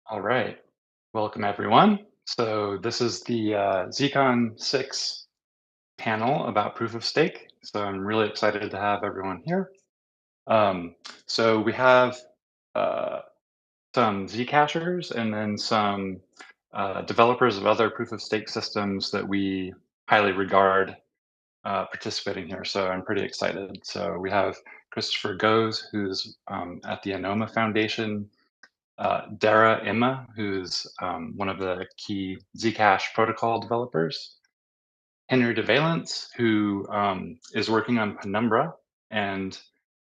All right. Welcome, everyone. So this is the Zcon 6 panel about proof of stake. So I'm really excited to have everyone here. Um, so we have uh, some Zcashers and then some developers of other proof of stake systems that we highly regard participating here. So I'm pretty excited. So we have Christopher Goes, who's at the Anoma Foundation, Dara Imma, who's one of the key Zcash protocol developers, Henry DeValence, who is working on Penumbra and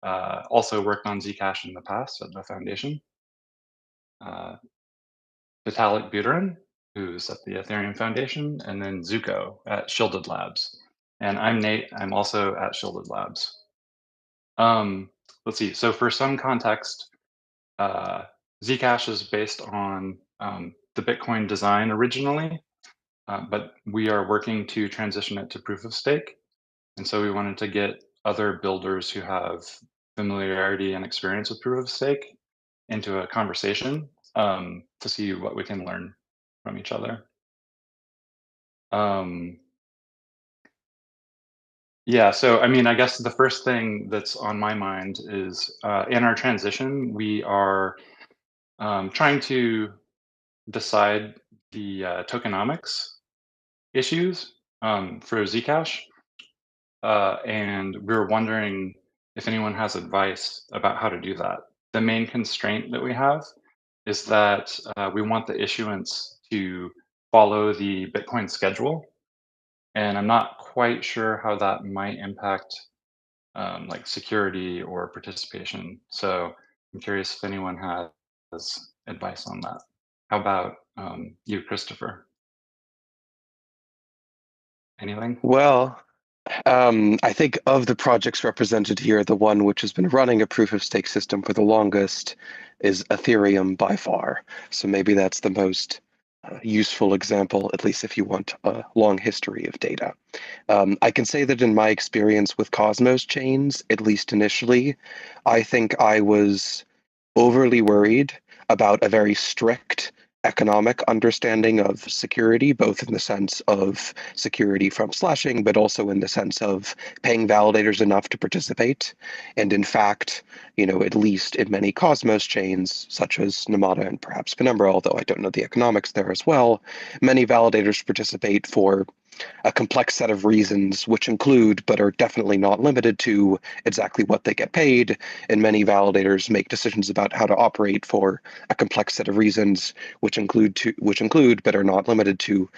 also worked on Zcash in the past at the foundation, uh, Vitalik Buterin, who's at the Ethereum Foundation, and then Zuko at Shielded Labs. And I'm Nate, I'm also at Shielded Labs. Um, let's see, so for some context, uh, Zcash is based on the Bitcoin design originally, but we are working to transition it to proof of stake. And so we wanted to get other builders who have familiarity and experience with proof of stake into a conversation to see what we can learn from each other. Um, yeah, so I mean, I guess the first thing that's on my mind is in our transition, we are trying to decide the tokenomics issues for Zcash, and we were wondering if anyone has advice about how to do that. The main constraint that we have is that we want the issuance to follow the Bitcoin schedule, and I'm not quite sure how that might impact like security or participation. So I'm curious if anyone has advice on that. How about you, Christopher? Anything? Well, I think of the projects represented here, the one which has been running a proof of stake system for the longest is Ethereum by far. So maybe that's the most useful example, at least if you want a long history of data. I can say that in my experience with Cosmos chains, at least initially, I think I was overly worried about a very strict economic understanding of security, both in the sense of security from slashing, but also in the sense of paying validators enough to participate. And in fact, at least in many Cosmos chains, such as Namada and perhaps Penumbra, although I don't know the economics there as well, many validators participate for a complex set of reasons, which include, but are definitely not limited to, exactly what they get paid. And many validators make decisions about how to operate for a complex set of reasons, which include, but are not limited to,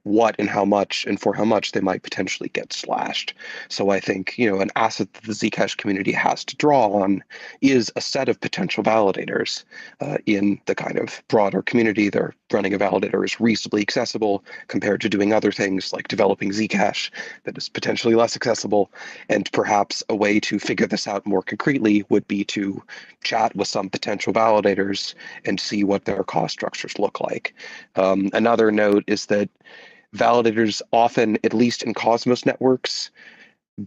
what and how much and for how much they might potentially get slashed. So I think, an asset that the Zcash community has to draw on is a set of potential validators in the kind of broader community. They're running a validator is reasonably accessible compared to doing other things like developing Zcash that is potentially less accessible. And perhaps a way to figure this out more concretely would be to chat with some potential validators and see what their cost structures look like. Another note is that validators often, at least in Cosmos networks,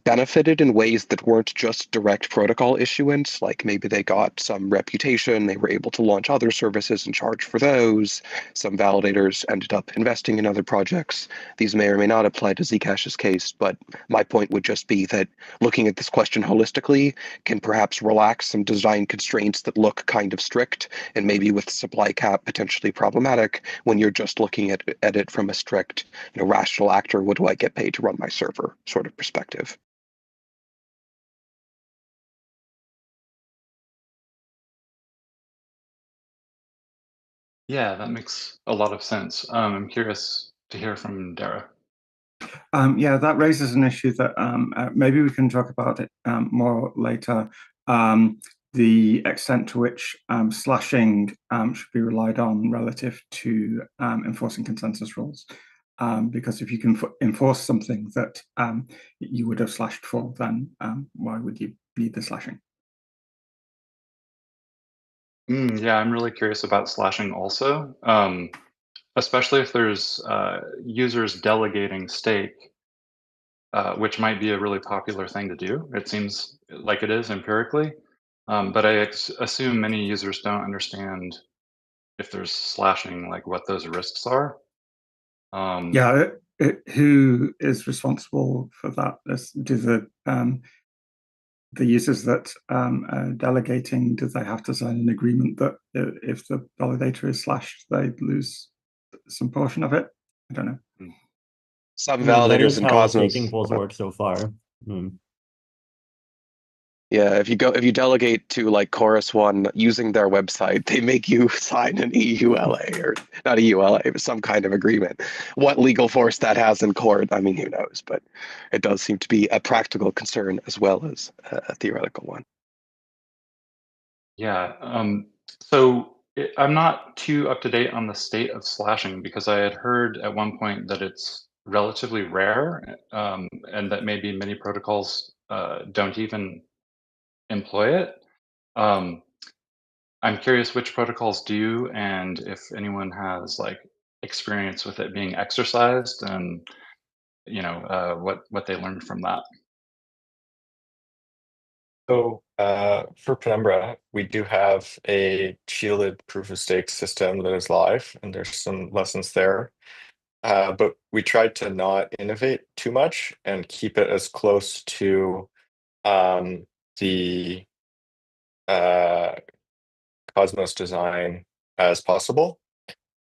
benefited in ways that weren't just direct protocol issuance, like maybe they got some reputation, they were able to launch other services and charge for those. Some validators ended up investing in other projects. These may or may not apply to Zcash's case, but my point would just be that looking at this question holistically can perhaps relax some design constraints that look kind of strict and maybe with supply cap potentially problematic when you're just looking at it from a strict, rational actor, what do I get paid to run my server sort of perspective. Yeah, that makes a lot of sense. I'm curious to hear from Dara. Yeah, that raises an issue that maybe we can talk about it more later. The extent to which slashing should be relied on relative to enforcing consensus rules. Because if you can enforce something that you would have slashed for, then why would you need the slashing? Yeah, I'm really curious about slashing also, especially if there's users delegating stake, which might be a really popular thing to do. It seems like it is empirically, but I assume many users don't understand if there's slashing, like what those risks are. Yeah, who is responsible for that? Do the users that are delegating, do they have to sign an agreement that if the validator is slashed, they lose some portion of it? I don't know. Some That validators is in how Cosmos. staking pools work so far. Yeah, if you delegate to like Chorus One using their website, they make you sign an EULA, or not EULA, but some kind of agreement. What legal force that has in court, I mean, who knows? But it does seem to be a practical concern as well as a theoretical one. Yeah. So I'm not too up to date on the state of slashing, because I had heard at one point that it's relatively rare, and that maybe many protocols don't even employ it. I'm curious which protocols do, and if anyone has like experience with it being exercised, and what they learned from that. So for Penumbra, we do have a shielded proof of stake system that is live, and there's some lessons there. But we tried to not innovate too much and keep it as close to the Cosmos design as possible.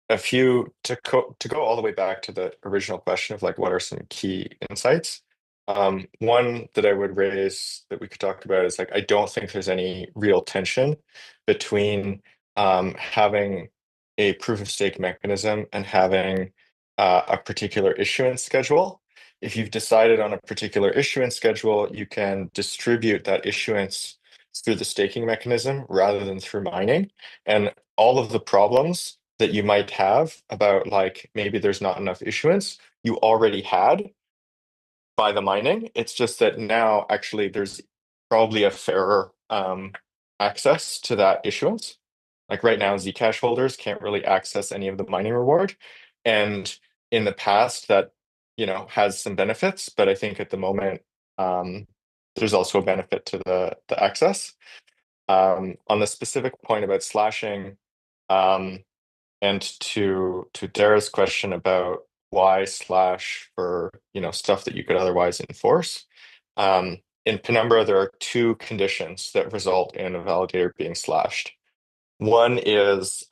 To go all the way back to the original question of like what are some key insights. One that I would raise that we could talk about is like I don't think there's any real tension between having a proof of stake mechanism and having a particular issuance schedule. If you've decided on a particular issuance schedule, you can distribute that issuance through the staking mechanism rather than through mining. And all of the problems that you might have about like maybe there's not enough issuance, you already had by the mining. It's just that now actually there's probably a fairer access to that issuance. Like right now, Zcash holders can't really access any of the mining reward. And in the past that, has some benefits, but I think at the moment, there's also a benefit to the access. On the specific point about slashing, and to Dara's question about why slash for stuff that you could otherwise enforce. In Penumbra, there are two conditions that result in a validator being slashed. One is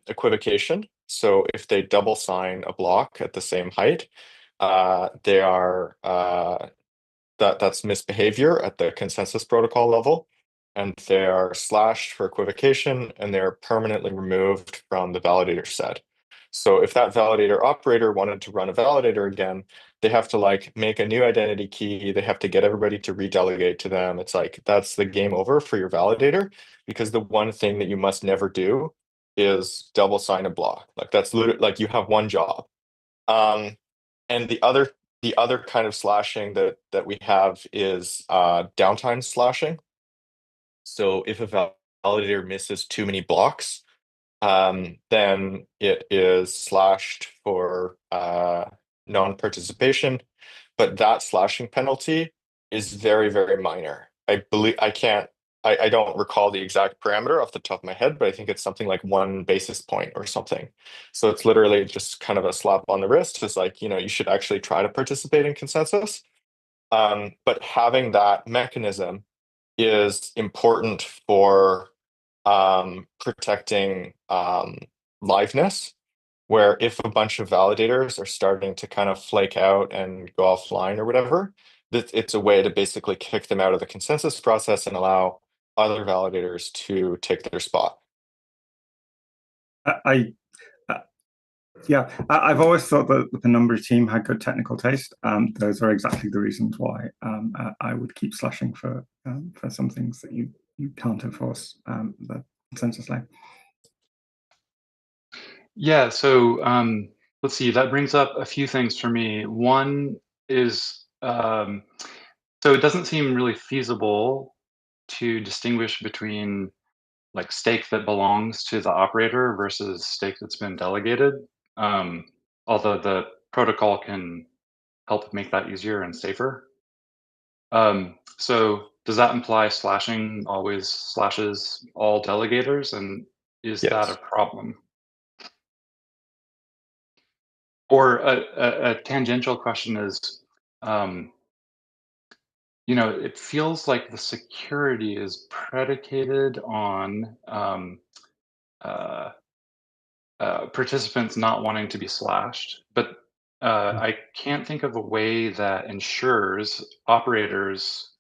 equivocation. So if they double sign a block at the same height, they are that's misbehavior at the consensus protocol level, and they are slashed for equivocation, and they're permanently removed from the validator set. So if that validator operator wanted to run a validator again, they have to like make a new identity key. They have to get everybody to redelegate to them. It's like that's the game over for your validator, because the one thing that you must never do is double sign a block. Like that's literally like you have one job. And the other kind of slashing that we have is downtime slashing. So if a validator misses too many blocks, then it is slashed for non-participation. But that slashing penalty is very, very minor. I don't recall the exact parameter off the top of my head, but I think it's something like 1 basis point or something. So it's literally just kind of a slap on the wrist. It's like, you should actually try to participate in consensus. But having that mechanism is important for protecting liveness, where if a bunch of validators are starting to kind of flake out and go offline or whatever, it's a way to basically kick them out of the consensus process and allow other validators to take their spot. I've always thought that the Penumbra team had good technical taste. Those are exactly the reasons why I would keep slashing for some things that you can't enforce the consensus line. Yeah, so let's see, that brings up a few things for me. One is, so it doesn't seem really feasible to distinguish between like stake that belongs to the operator versus stake that's been delegated, although the protocol can help make that easier and safer. So does that imply slashing always slashes all delegators, and is that a problem? Or a tangential question is, it feels like the security is predicated on uh, participants not wanting to be slashed, but I can't think of a way that ensures operators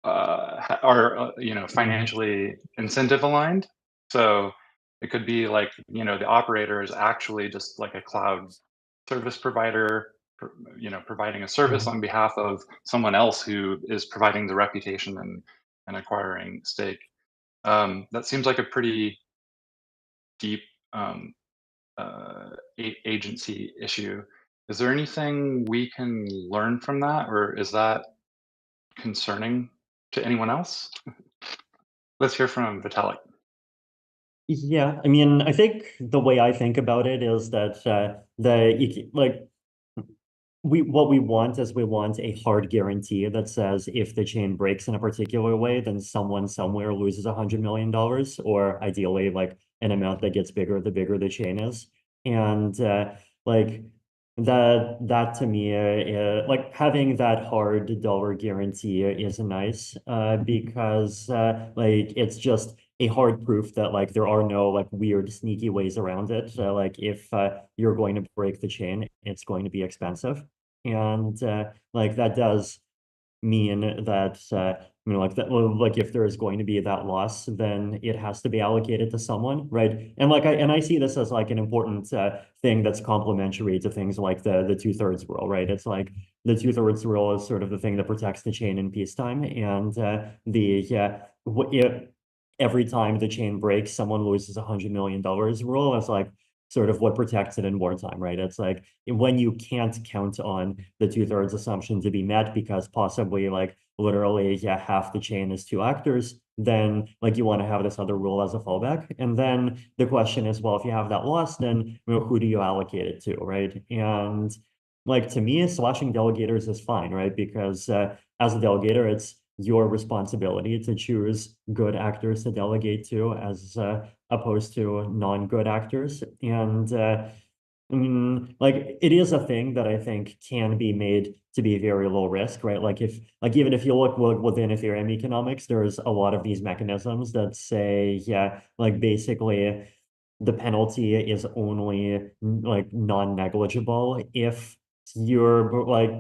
are financially incentive aligned. So it could be like the operator is actually just like a cloud service provider, providing a service on behalf of someone else who is providing the reputation and acquiring stake. That seems like a pretty deep um, agency issue. Is there anything we can learn from that, or is that concerning to anyone else? Let's hear from Vitalik. Yeah, I mean, I think the way I think about it is that what we want is we want a hard guarantee that says if the chain breaks in a particular way, then someone somewhere loses $100 million, or ideally like an amount that gets bigger the bigger the chain is. And like that to me, like having that hard dollar guarantee is nice, because like it's just a hard proof that like there are no like weird sneaky ways around it. Like if you're going to break the chain, it's going to be expensive, and like that does mean that like that, like if there is going to be that loss, then it has to be allocated to someone, right? And like I see this as like an important thing that's complementary to things like the 2/3 rule, right? It's like the 2/3 rule is sort of the thing that protects the chain in peacetime, and every time the chain breaks, someone loses $100 million rule is like sort of what protects it in wartime, right? It's like when you can't count on the 2/3 assumption to be met because possibly like literally half the chain is two actors, then like you want to have this other rule as a fallback. And then the question is, well, if you have that loss, then who do you allocate it to, right? And like to me, slashing delegators is fine, right? Because as a delegator, it's your responsibility to choose good actors to delegate to as opposed to non-good actors. And like it is a thing that I think can be made to be very low risk, right? Like if like even if you look within Ethereum economics, there's a lot of these mechanisms that say, like basically the penalty is only like non-negligible if you're like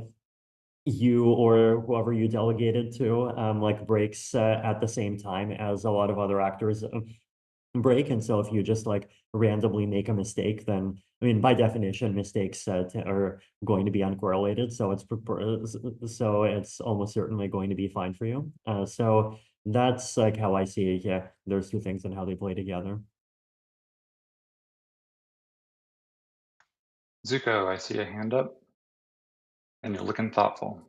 you or whoever you delegated to like breaks at the same time as a lot of other actors break. And so if you just like randomly make a mistake, then I mean by definition mistakes are going to be uncorrelated, so it's almost certainly going to be fine for you. So that's like how I see it. Yeah, there's two things and how they play together. Zuko, I see a hand up, and you're looking thoughtful.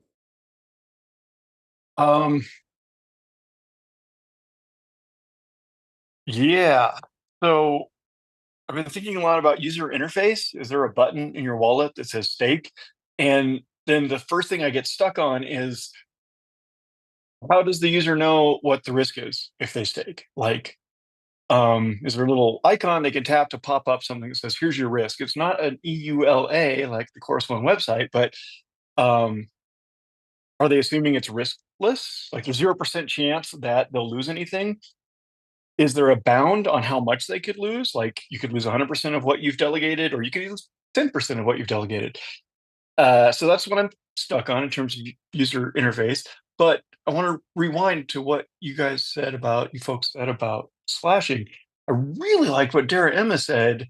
Yeah. So I've been thinking a lot about user interface. Is there a button in your wallet that says stake? And then the first thing I get stuck on is how does the user know what the risk is if they stake? Like, is there a little icon they can tap to pop up something that says, here's your risk? It's not an EULA like the Course One website, but are they assuming it's riskless? Like there's 0% chance that they'll lose anything? Is there a bound on how much they could lose? Like you could lose 100% of what you've delegated, or you could lose 10% of what you've delegated. So that's what I'm stuck on in terms of user interface. But I want to rewind to what you folks said about slashing. I really liked what Dara Emma said.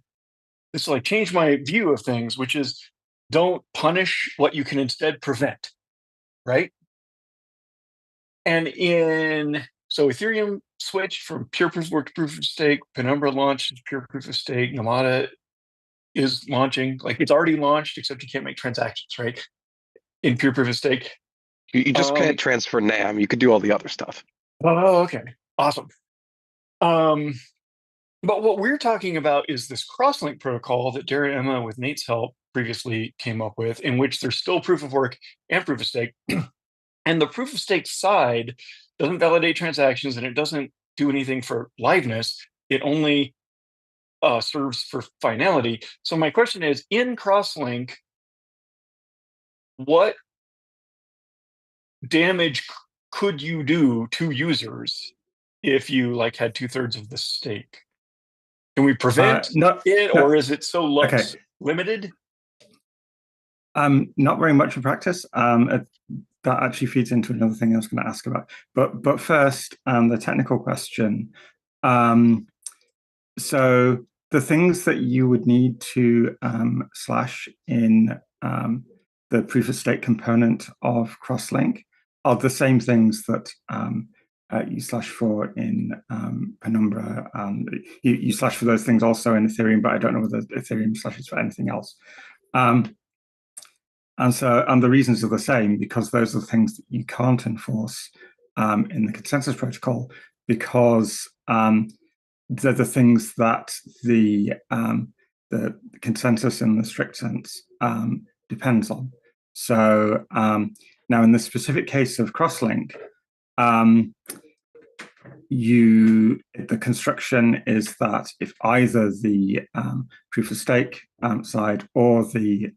This like changed my view of things, which is don't punish what you can instead prevent, right? And so Ethereum switched from pure proof of work to proof of stake. Penumbra launched pure proof of stake. Namada is launching, like it's already launched, except you can't make transactions, right? In pure proof of stake. You just can't transfer NAM. You could do all the other stuff. Oh, okay. Awesome. But what we're talking about is this crosslink protocol that Dara Emma, with Nate's help, previously came up with, in which there's still proof of work and proof of stake. And the proof of stake side doesn't validate transactions and it doesn't do anything for liveness. It only serves for finality. So my question is, in crosslink, what damage could you do to users if you like had 2/3 of the stake? Can we prevent it, or is it so limited? Not very much in practice. That actually feeds into another thing I was going to ask about. But first, the technical question. So the things that you would need to slash in the proof of stake component of crosslink are the same things that you slash for in Penumbra. You slash for those things also in Ethereum, but I don't know whether Ethereum slashes for anything else. And the reasons are the same, because those are the things that you can't enforce in the consensus protocol, because they're the things that the consensus in the strict sense depends on. So now in the specific case of crosslink, the construction is that if either the proof of stake side or the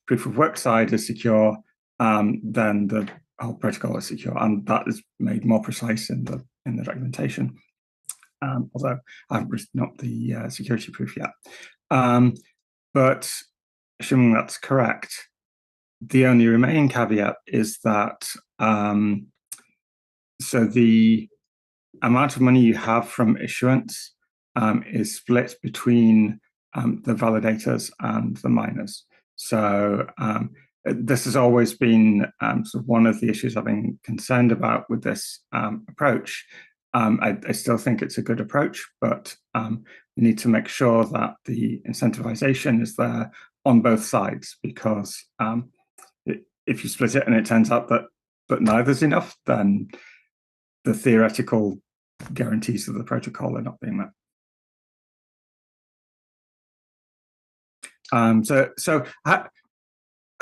proof of work side is secure, then the whole protocol is secure, and that is made more precise in the documentation. Although I haven't written up the security proof yet. But assuming that's correct, the only remaining caveat is that so the amount of money you have from issuance is split between the validators and the miners. So this has always been sort of one of the issues I've been concerned about with this approach. I still think it's a good approach, but we need to make sure that the incentivization is there on both sides, because if you split it and it turns out that neither's enough, then the theoretical guarantees of the protocol are not being met. So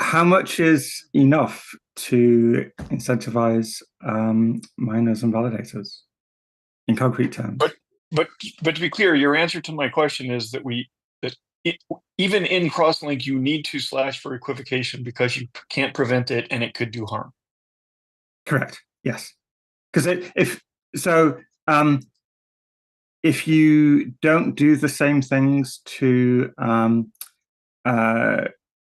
how much is enough to incentivize miners and validators in concrete terms? But to be clear, your answer to my question is that even in crosslink, you need to slash for equivocation because you can't prevent it and it could do harm. Correct. Yes. Because if you don't do the same things to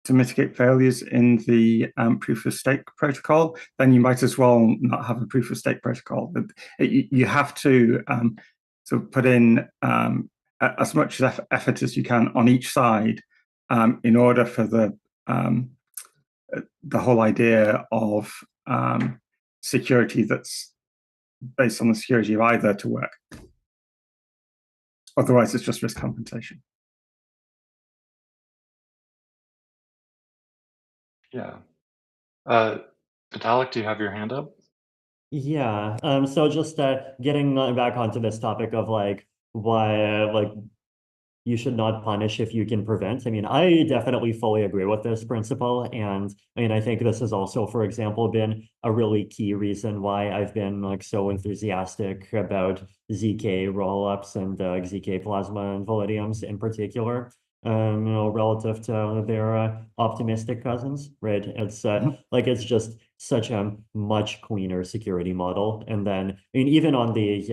mitigate failures in the proof of stake protocol, then you might as well not have a proof of stake protocol. But you have to sort of put in as much effort as you can on each side in order for the whole idea of security that's based on the security of either to work. Otherwise, it's just risk compensation. Yeah. Vitalik, do you have your hand up? Yeah. So just getting back onto this topic of like why you should not punish if you can prevent. I mean, I definitely fully agree with this principle. And I mean, I think this has also, for example, been a really key reason why I've been like so enthusiastic about ZK rollups and ZK plasma and Validiums in particular. Relative to their optimistic cousins, right? It's like it's just such a much cleaner security model. And then, I mean, even on the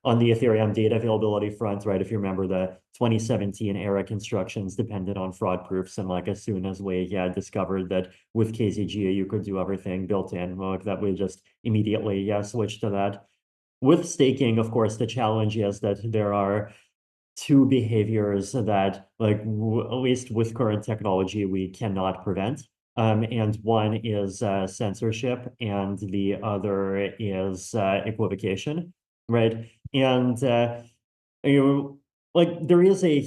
Ethereum data availability front, right? If you remember, the 2017 era constructions depended on fraud proofs, and like as soon as we discovered that with KZG you could do everything built in, that we just immediately switched to that. With staking, of course, the challenge is that there are two behaviors that, like, at least with current technology, we cannot prevent. And one is censorship, and the other is equivocation, right? And like there is a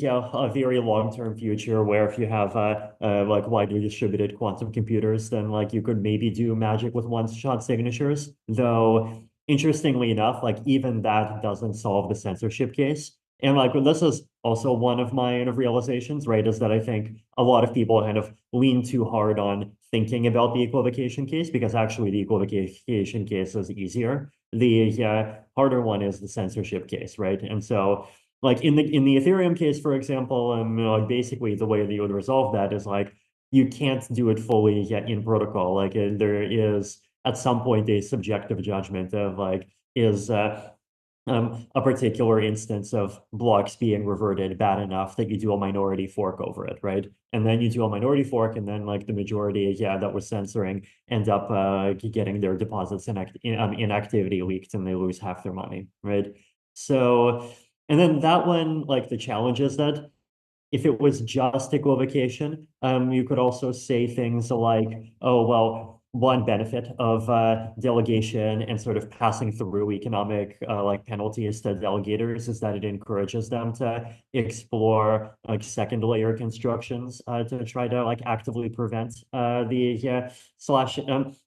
very long-term future where if you have like widely distributed quantum computers, then like you could maybe do magic with one-shot signatures. Though interestingly enough, like even that doesn't solve the censorship case. And like this is also one of my realizations, right, is that I think a lot of people kind of lean too hard on thinking about the equivocation case, because actually the equivocation case is easier. The harder one is the censorship case, right? And so like in the Ethereum case, for example, like basically the way that you would resolve that is like you can't do it fully yet in protocol. Like there is at some point a subjective judgment of like is a particular instance of blocks being reverted bad enough that you do a minority fork over it, right? And then you do a minority fork, and then like the majority, that was censoring, end up getting their deposits in activity leaked, and they lose half their money, right? So, and then that one, like the challenge is that if it was just equivocation, you could also say things like, oh, well, one benefit of delegation and sort of passing through economic like penalties to delegators is that it encourages them to explore like second layer constructions to try to like actively prevent the slash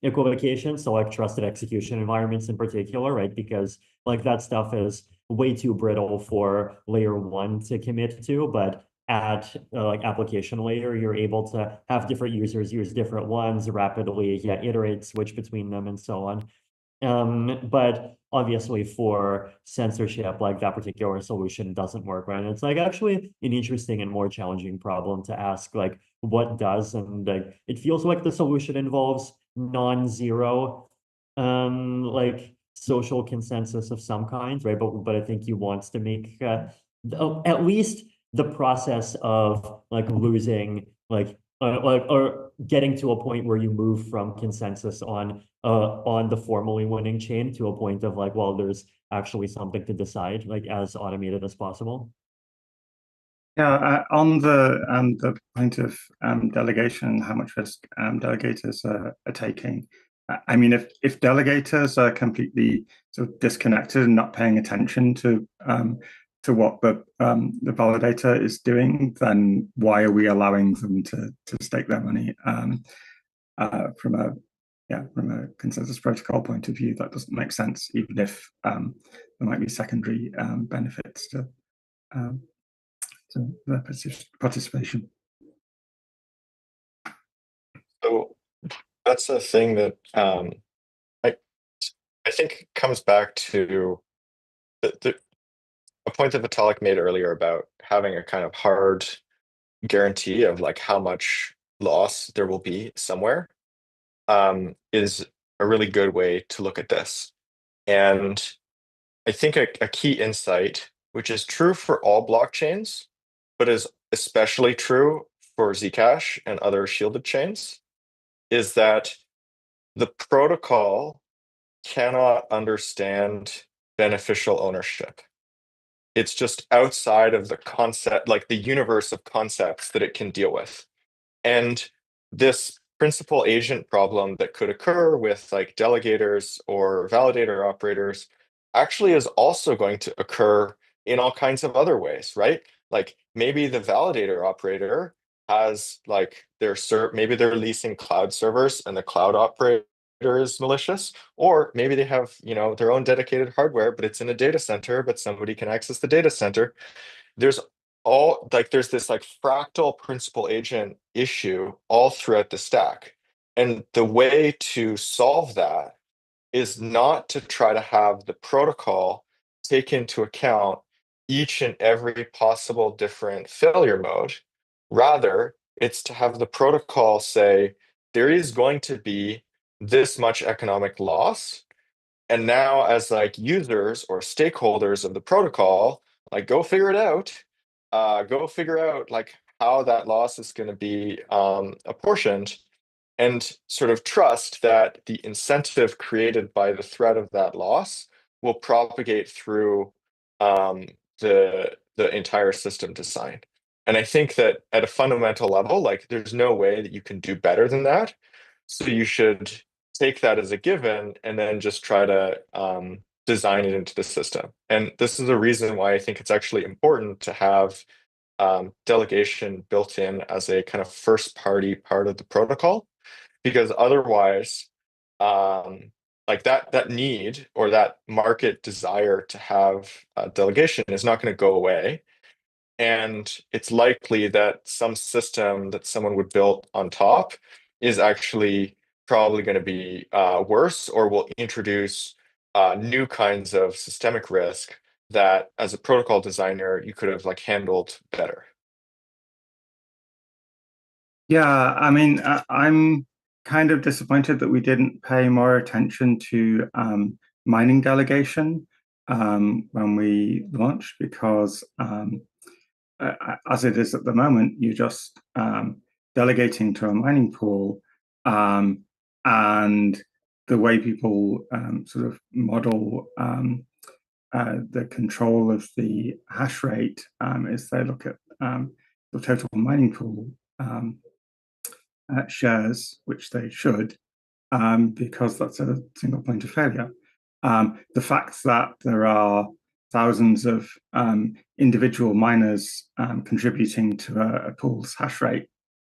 equivocation. So like trusted execution environments in particular, right? Because like that stuff is way too brittle for layer one to commit to, but at like application layer, you're able to have different users use different ones rapidly, iterate, switch between them, and so on. But obviously for censorship, like that particular solution doesn't work, right? And it's like actually an interesting and more challenging problem to ask, like what does, and like it feels like the solution involves non-zero, like social consensus of some kind, right? But I think he wants to make at least the process of like losing like or getting to a point where you move from consensus on the formally winning chain to a point of like, well, there's actually something to decide, like as automated as possible. Yeah, on the point of delegation, how much risk delegators are taking. I mean, if delegators are completely sort of disconnected and not paying attention to what the validator is doing, then why are we allowing them to stake their money? From a consensus protocol point of view, that doesn't make sense, even if there might be secondary benefits to their participation. So that's a thing that I think comes back to a point that Vitalik made earlier about having a kind of hard guarantee of like how much loss there will be somewhere, is a really good way to look at this. And I think a key insight, which is true for all blockchains, but is especially true for Zcash and other shielded chains, is that the protocol cannot understand beneficial ownership. It's just outside of the concept, like the universe of concepts that it can deal with. And this principal agent problem that could occur with like delegators or validator operators actually is also going to occur in all kinds of other ways, right? Like maybe the validator operator has like maybe they're leasing cloud servers and the cloud operator is malicious, or maybe they have, their own dedicated hardware, but it's in a data center, but somebody can access the data center. There's this like fractal principal agent issue all throughout the stack. And the way to solve that is not to try to have the protocol take into account each and every possible different failure mode. Rather, it's to have the protocol say, there is going to be this much economic loss. And now as like users or stakeholders of the protocol, like go figure it out. Go figure out like how that loss is going to be apportioned, and sort of trust that the incentive created by the threat of that loss will propagate through the entire system design. And I think that at a fundamental level, like there's no way that you can do better than that. So you should take that as a given and then just try to design it into the system. And this is a reason why I think it's actually important to have delegation built in as a kind of first party part of the protocol, because otherwise like that need or that market desire to have delegation is not going to go away. And it's likely that some system that someone would build on top is actually probably going to be worse, or will introduce new kinds of systemic risk that as a protocol designer you could have like handled better? Yeah, I mean, I'm kind of disappointed that we didn't pay more attention to mining delegation when we launched, because as it is at the moment, you're just delegating to a mining pool, and the way people sort of model the control of the hash rate is they look at the total mining pool shares, which they should, because that's a single point of failure. The fact that there are thousands of individual miners contributing to a pool's hash rate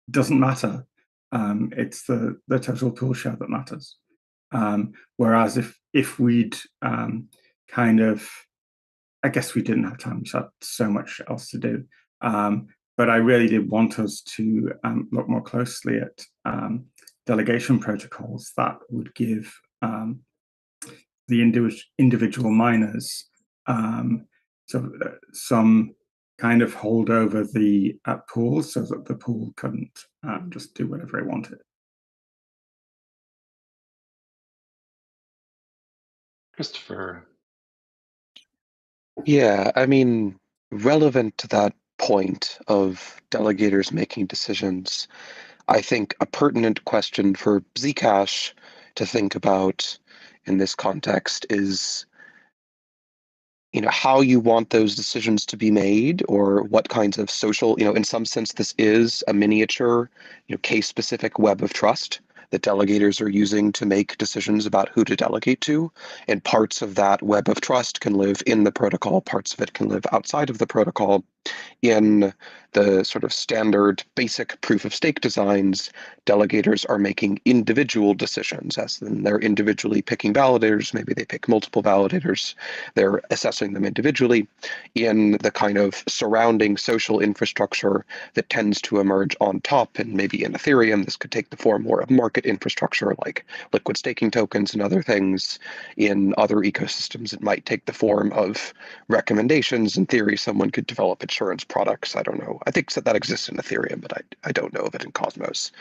doesn't matter. It's the total pool share that matters. Whereas if we'd kind of, I guess we didn't have time, we had so much else to do. But I really did want us to look more closely at delegation protocols that would give the individual miners some kind of hold over the pool, so that the pool couldn't just do whatever it wanted. Christopher. Yeah, I mean, relevant to that point of delegators making decisions, I think a pertinent question for Zcash to think about in this context is, how you want those decisions to be made, or what kinds of social, in some sense, this is a miniature, case-specific web of trust that delegators are using to make decisions about who to delegate to. And parts of that web of trust can live in the protocol, parts of it can live outside of the protocol. In the sort of standard basic proof of stake designs, delegators are making individual decisions, as in they're individually picking validators. Maybe they pick multiple validators. They're assessing them individually. In the kind of surrounding social infrastructure that tends to emerge on top, and maybe in Ethereum, this could take the form more of market infrastructure like liquid staking tokens and other things. In other ecosystems, it might take the form of recommendations. In theory, someone could develop insurance products. I don't know. I think that exists in Ethereum, but I don't know of it in Cosmos.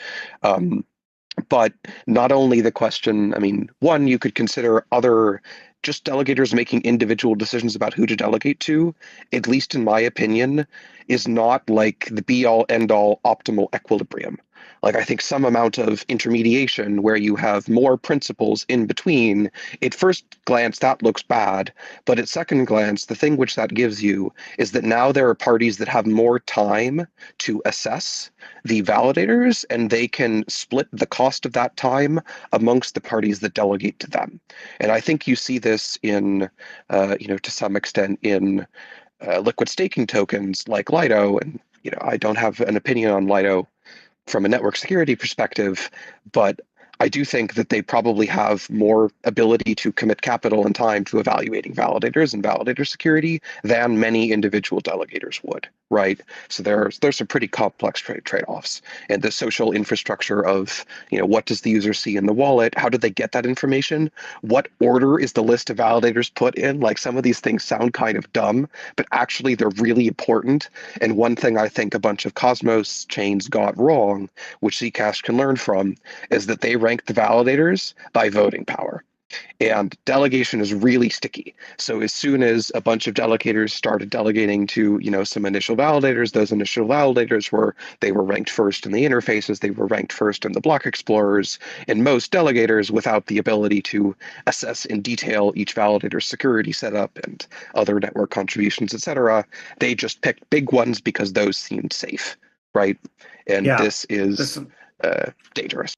But not only the question, I mean, one, you could consider other just delegators making individual decisions about who to delegate to, at least in my opinion, is not like the be-all, end-all optimal equilibrium. Like, I think some amount of intermediation where you have more principles in between, at first glance, that looks bad. But at second glance, the thing which that gives you is that now there are parties that have more time to assess the validators, and they can split the cost of that time amongst the parties that delegate to them. And I think you see this in, to some extent in liquid staking tokens like Lido. And, I don't have an opinion on Lido from a network security perspective, but I do think that they probably have more ability to commit capital and time to evaluating validators and validator security than many individual delegators would, right? So there's some pretty complex trade-offs. And the social infrastructure of, what does the user see in the wallet? How do they get that information? What order is the list of validators put in? Like, some of these things sound kind of dumb, but actually they're really important. And one thing I think a bunch of Cosmos chains got wrong, which Zcash can learn from, is that they rank the validators by voting power. And delegation is really sticky. So as soon as a bunch of delegators started delegating to, some initial validators, those initial validators were ranked first in the interfaces, they were ranked first in the block explorers, and most delegators, without the ability to assess in detail each validator's security setup and other network contributions, etc., they just picked big ones because those seemed safe, right? And this is dangerous.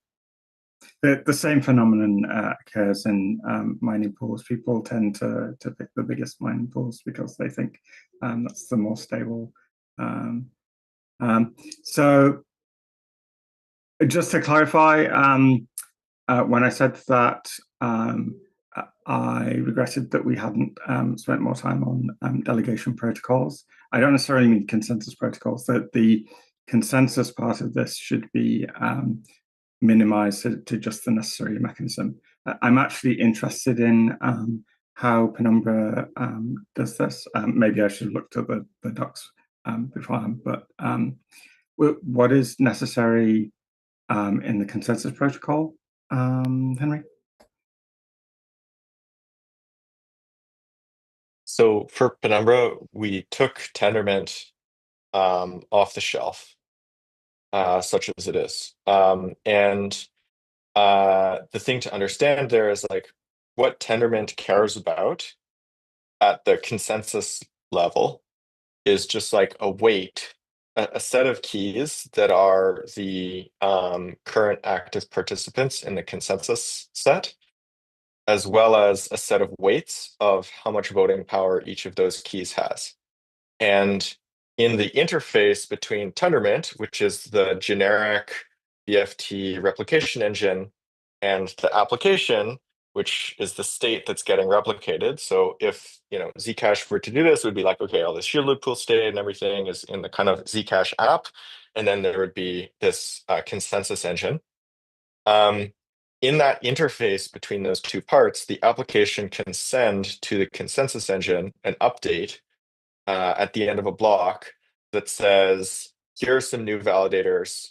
The same phenomenon occurs in mining pools. People tend to pick the biggest mining pools because they think that's the more stable. So just to clarify, when I said that I regretted that we hadn't spent more time on delegation protocols, I don't necessarily mean consensus protocols. That the consensus part of this should be minimized to just the necessary mechanism. I'm actually interested in how Penumbra does this. Maybe I should have looked at the docs beforehand, but what is necessary in the consensus protocol, Henry? So for Penumbra, we took Tendermint off the shelf, such as it is. And the thing to understand there is like what Tendermint cares about at the consensus level is just like a weight, a set of keys that are the current active participants in the consensus set, as well as a set of weights of how much voting power each of those keys has. And in the interface between Tendermint, which is the generic BFT replication engine, and the application, which is the state that's getting replicated. So if Zcash were to do this, it would be like, okay, all this shielded pool state and everything is in the kind of Zcash app, and then there would be this consensus engine. In that interface between those two parts, the application can send to the consensus engine an update at the end of a block that says, here are some new validators,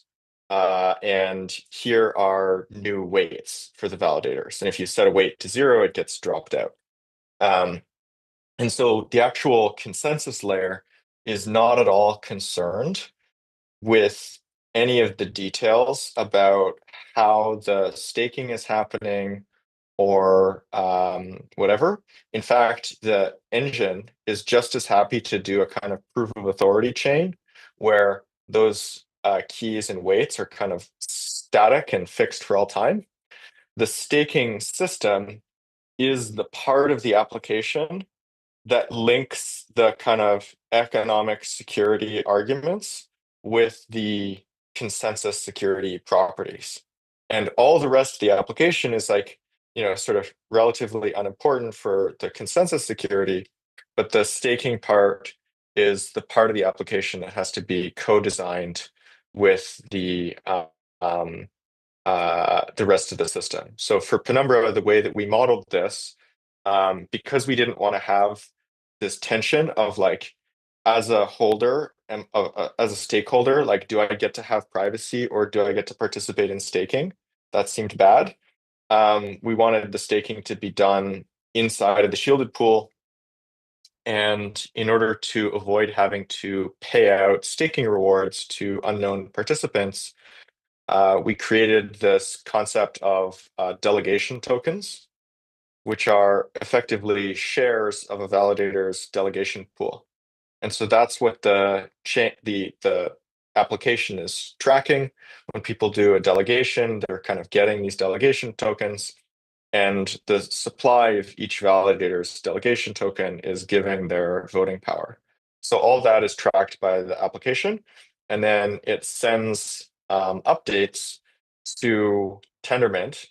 and here are new weights for the validators. And if you set a weight to 0, it gets dropped out. And so the actual consensus layer is not at all concerned with any of the details about how the staking is happening or whatever. In fact, the engine is just as happy to do a kind of proof of authority chain where those keys and weights are kind of static and fixed for all time. The staking system is the part of the application that links the kind of economic security arguments with the consensus security properties. And all the rest of the application is like, sort of relatively unimportant for the consensus security, but the staking part is the part of the application that has to be co-designed with the rest of the system. So for Penumbra, the way that we modeled this, because we didn't want to have this tension of like, as a holder and as a stakeholder, like, do I get to have privacy or do I get to participate in staking? That seemed bad. We wanted the staking to be done inside of the shielded pool. And in order to avoid having to pay out staking rewards to unknown participants, we created this concept of delegation tokens, which are effectively shares of a validator's delegation pool. And so that's what the application is tracking. When people do a delegation, they're kind of getting these delegation tokens, and the supply of each validator's delegation token is giving their voting power. So all that is tracked by the application, and then it sends updates to Tendermint.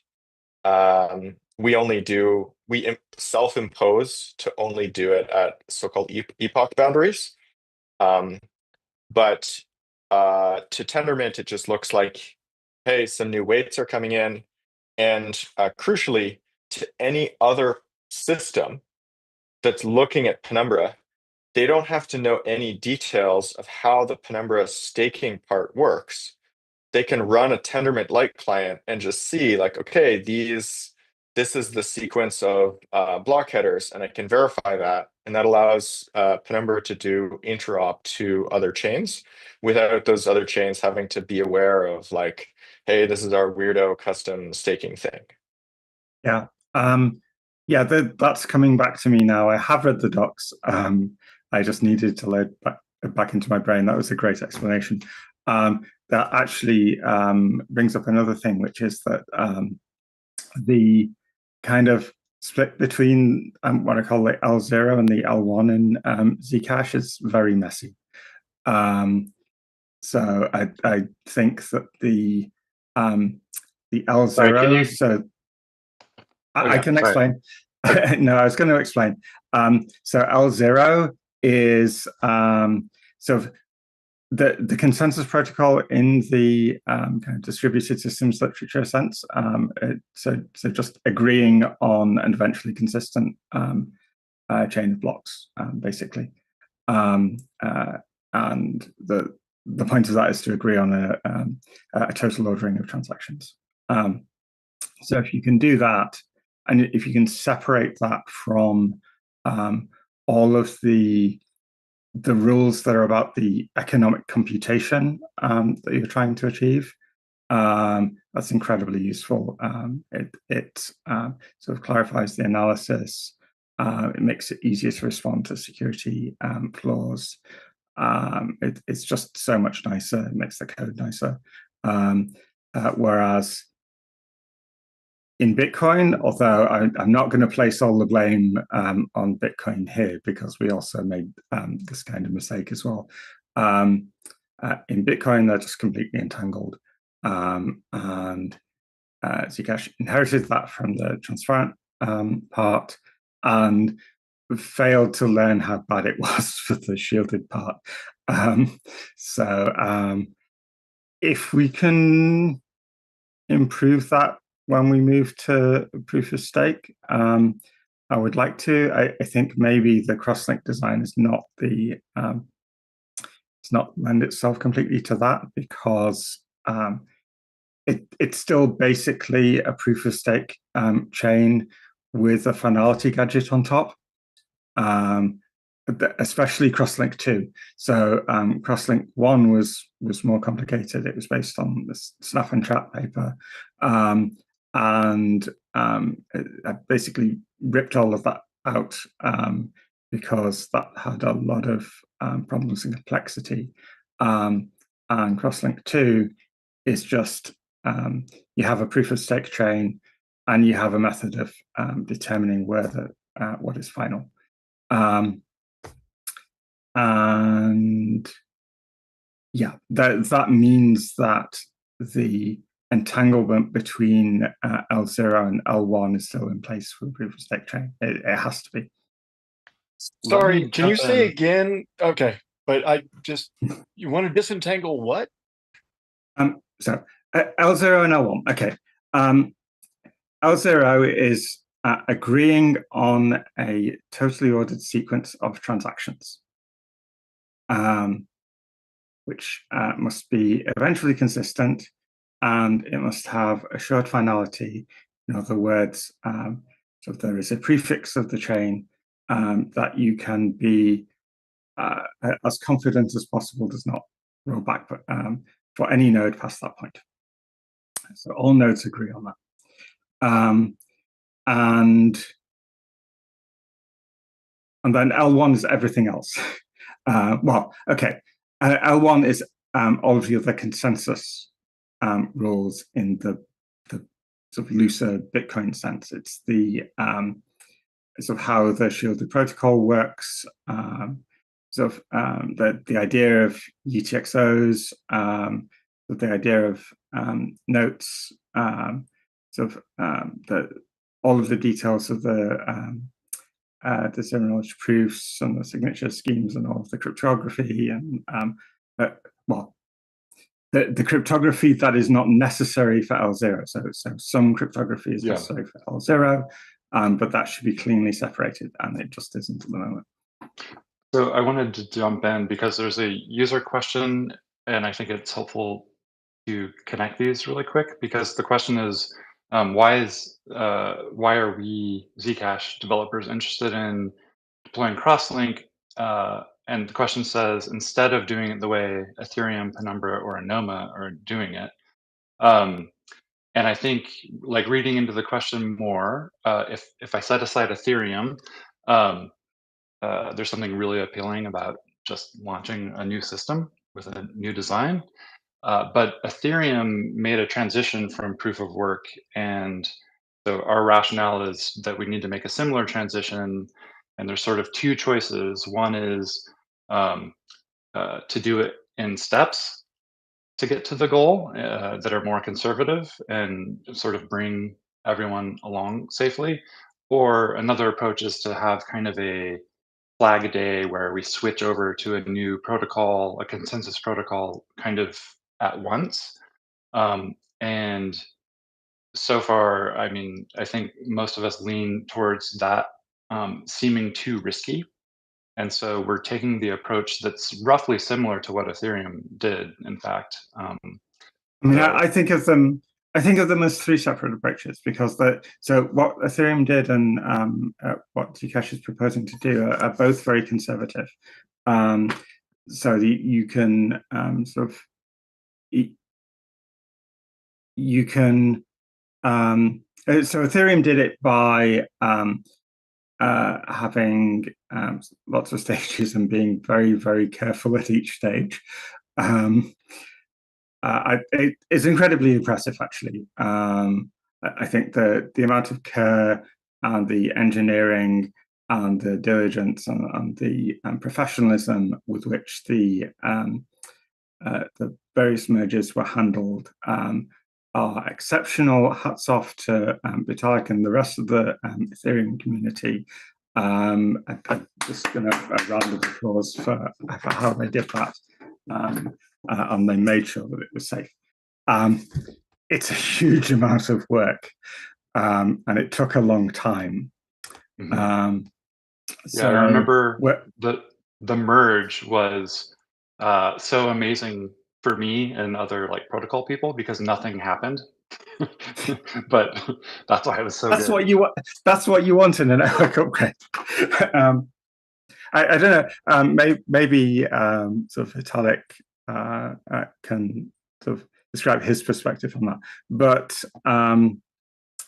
We self-impose to only do it at so-called epoch boundaries. But to Tendermint, it just looks like, hey, some new weights are coming in. And crucially, to any other system that's looking at Penumbra, they don't have to know any details of how the Penumbra staking part works. They can run a Tendermint-like client and just see like, okay, this is the sequence of block headers, and I can verify that. And that allows Penumbra to do interop to other chains without those other chains having to be aware of like, hey, this is our weirdo custom staking thing. Yeah. That's coming back to me now. I have read the docs. I just needed to load back into my brain. That was a great explanation. That actually brings up another thing, which is that the kind of split between what I call the L0 and the L1 in Zcash is very messy. So I think that the L0. Sorry, I can explain. No, I was going to explain. So L0 is sort of the consensus protocol in the kind of distributed systems literature sense. So just agreeing on an eventually consistent chain of blocks, basically. And the point of that is to agree on a total ordering of transactions. So if you can do that, and if you can separate that from all of the rules that are about the economic computation that you're trying to achieve, that's incredibly useful. It sort of clarifies the analysis. It makes it easier to respond to security flaws. It's just so much nicer. It makes the code nicer. Whereas in Bitcoin, although I'm not going to place all the blame on Bitcoin here, because we also made this kind of mistake as well. In Bitcoin, they're just completely entangled. And Zcash inherited that from the transparent part and failed to learn how bad it was for the shielded part. So if we can improve that when we move to proof of stake, I would like to. I think maybe the cross-link design is not the it's not lend itself completely to that, because it's still basically a proof of stake chain with a finality gadget on top, especially crosslink 2. So crosslink 1 was more complicated. It was based on this Snap and Trap paper, and I basically ripped all of that out because that had a lot of problems and complexity. And crosslink 2 is just you have a proof of stake chain, and you have a method of determining where what is final. And yeah, that means that the entanglement between L0 and L1 is still in place for the proof of stake chain. It has to be. Sorry, can you say again? Okay, but you want to disentangle what? So L0 and L1. Okay. L0 is agreeing on a totally ordered sequence of transactions, which must be eventually consistent, and it must have assured finality. In other words, so there is a prefix of the chain that you can be as confident as possible does not roll back for any node past that point. So all nodes agree on that. And then L1 is everything else. Well, okay. L1 is all of the other consensus rules in the sort of looser Bitcoin sense. It's the sort of how the shielded protocol works. Sort of the idea of UTXOs, the idea of notes, sort of all of the details of the zero knowledge proofs and the signature schemes and all of the cryptography and well, the cryptography that is not necessary for L0. So some cryptography is necessary for L0, but that should be cleanly separated, and it just isn't at the moment. So I wanted to jump in because there's a user question, and I think it's helpful to connect these really quick, because the question is, why are we Zcash developers interested in deploying crosslink? And the question says, instead of doing it the way Ethereum, Penumbra, or Anoma are doing it. And I think, like, reading into the question more, if I set aside Ethereum, there's something really appealing about just launching a new system with a new design. But Ethereum made a transition from proof of work, and so our rationale is that we need to make a similar transition. And there's sort of two choices. One is to do it in steps to get to the goal that are more conservative and sort of bring everyone along safely. Or another approach is to have kind of a flag day where we switch over to a new protocol, a consensus protocol, kind of at once. And so far, I mean, I think most of us lean towards that seeming too risky. And so we're taking the approach that's roughly similar to what Ethereum did, in fact. I mean, I think of them. I think of them as three separate approaches because so what Ethereum did and what Zcash is proposing to do are both very conservative. So you can sort of you can so Ethereum did it by having lots of stages and being very, very careful at each stage. It's incredibly impressive, actually. I think the amount of care and the engineering and the diligence and the professionalism with which the various mergers were handled are exceptional. Hats off to Vitalik and the rest of the Ethereum community. I'm just going to a round of applause for how they did that. And they made sure that it was safe. It's a huge amount of work, and it took a long time. Mm-hmm. So I remember the merge was so amazing for me and other like protocol people because nothing happened. But that's why it was so that's good. What you want. That's what you want in a network upgrade. I don't know. Maybe sort of Vitalik can sort of describe his perspective on that. But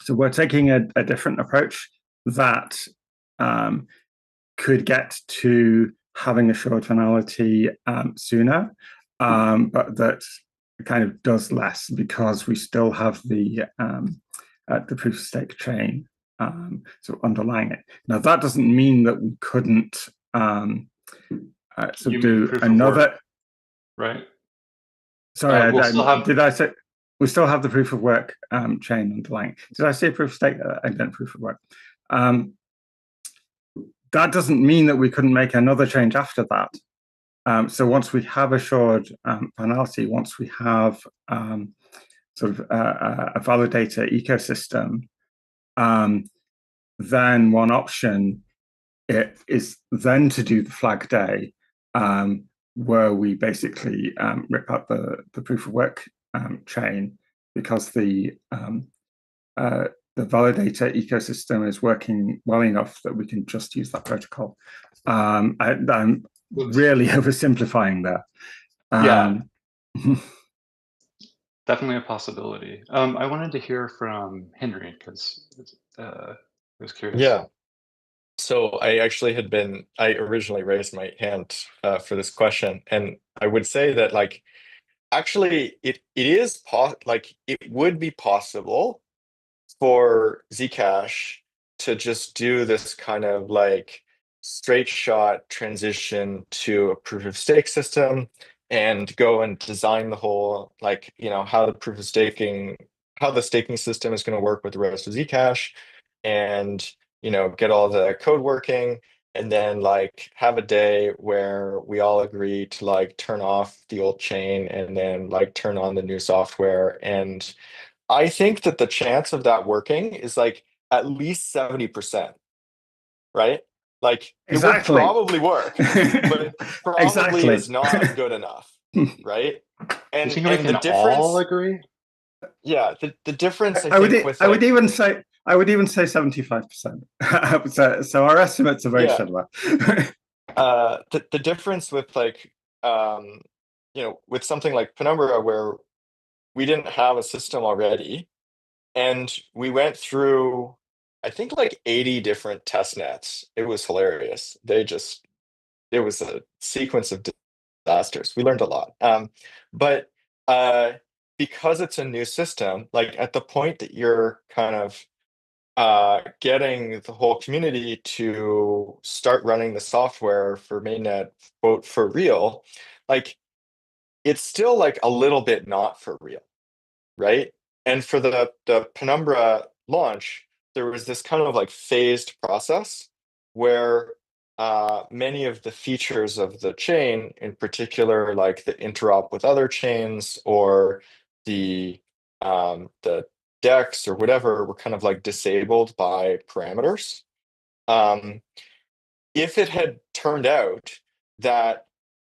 so we're taking a different approach that could get to having assured finality sooner, but that kind of does less because we still have the proof of stake chain so underlying it. Now that doesn't mean that we couldn't do another. Right. Sorry, did I say we still have the proof of work chain underlying? Did I say proof of stake? I meant proof of work. That doesn't mean that we couldn't make another change after that. So once we have assured finality, once we have sort of a validator ecosystem, then one option is then to do the flag day, where we basically rip up the proof of work chain because the validator ecosystem is working well enough that we can just use that protocol. I'm really oversimplifying there. Yeah, definitely a possibility. I wanted to hear from Henry because I was curious. Yeah. So I actually I originally raised my hand for this question, and I would say that like actually it would be possible for Zcash to just do this kind of like straight shot transition to a proof of stake system and go and design the whole like how the staking system is going to work with the rest of Zcash and get all the code working and then like have a day where we all agree to like turn off the old chain and then like turn on the new software. And I think that the chance of that working is like at least 70%, right? Like exactly. It would probably work, but it probably exactly. is not good enough, right? And, you think we can the difference, all agree? Yeah, the difference I would even say 75%. So our estimates are very similar. The difference with like with something like Penumbra where we didn't have a system already and we went through I think like 80 different test nets. It was hilarious. It was a sequence of disasters. We learned a lot. But because it's a new system, like at the point that you're kind of getting the whole community to start running the software for mainnet, quote, for real, like it's still like a little bit not for real, right? And for the Penumbra launch, there was this kind of like phased process where many of the features of the chain, in particular, like the interop with other chains or the DEX or whatever, were kind of like disabled by parameters. If it had turned out that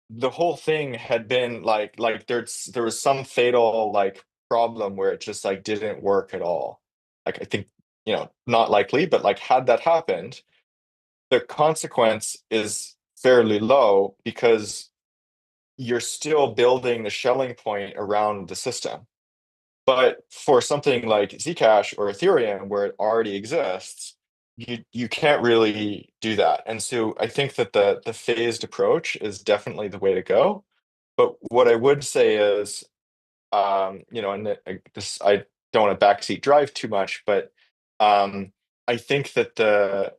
the whole thing had been like there was some fatal like problem where it just like didn't work at all, like I think, you know, not likely, but like had that happened, the consequence is fairly low because you're still building the shelling point around the system. But for something like Zcash or Ethereum, where it already exists, you can't really do that. And so I think that the phased approach is definitely the way to go. But what I would say is, you know, and this, I don't want to backseat drive too much, but I think that the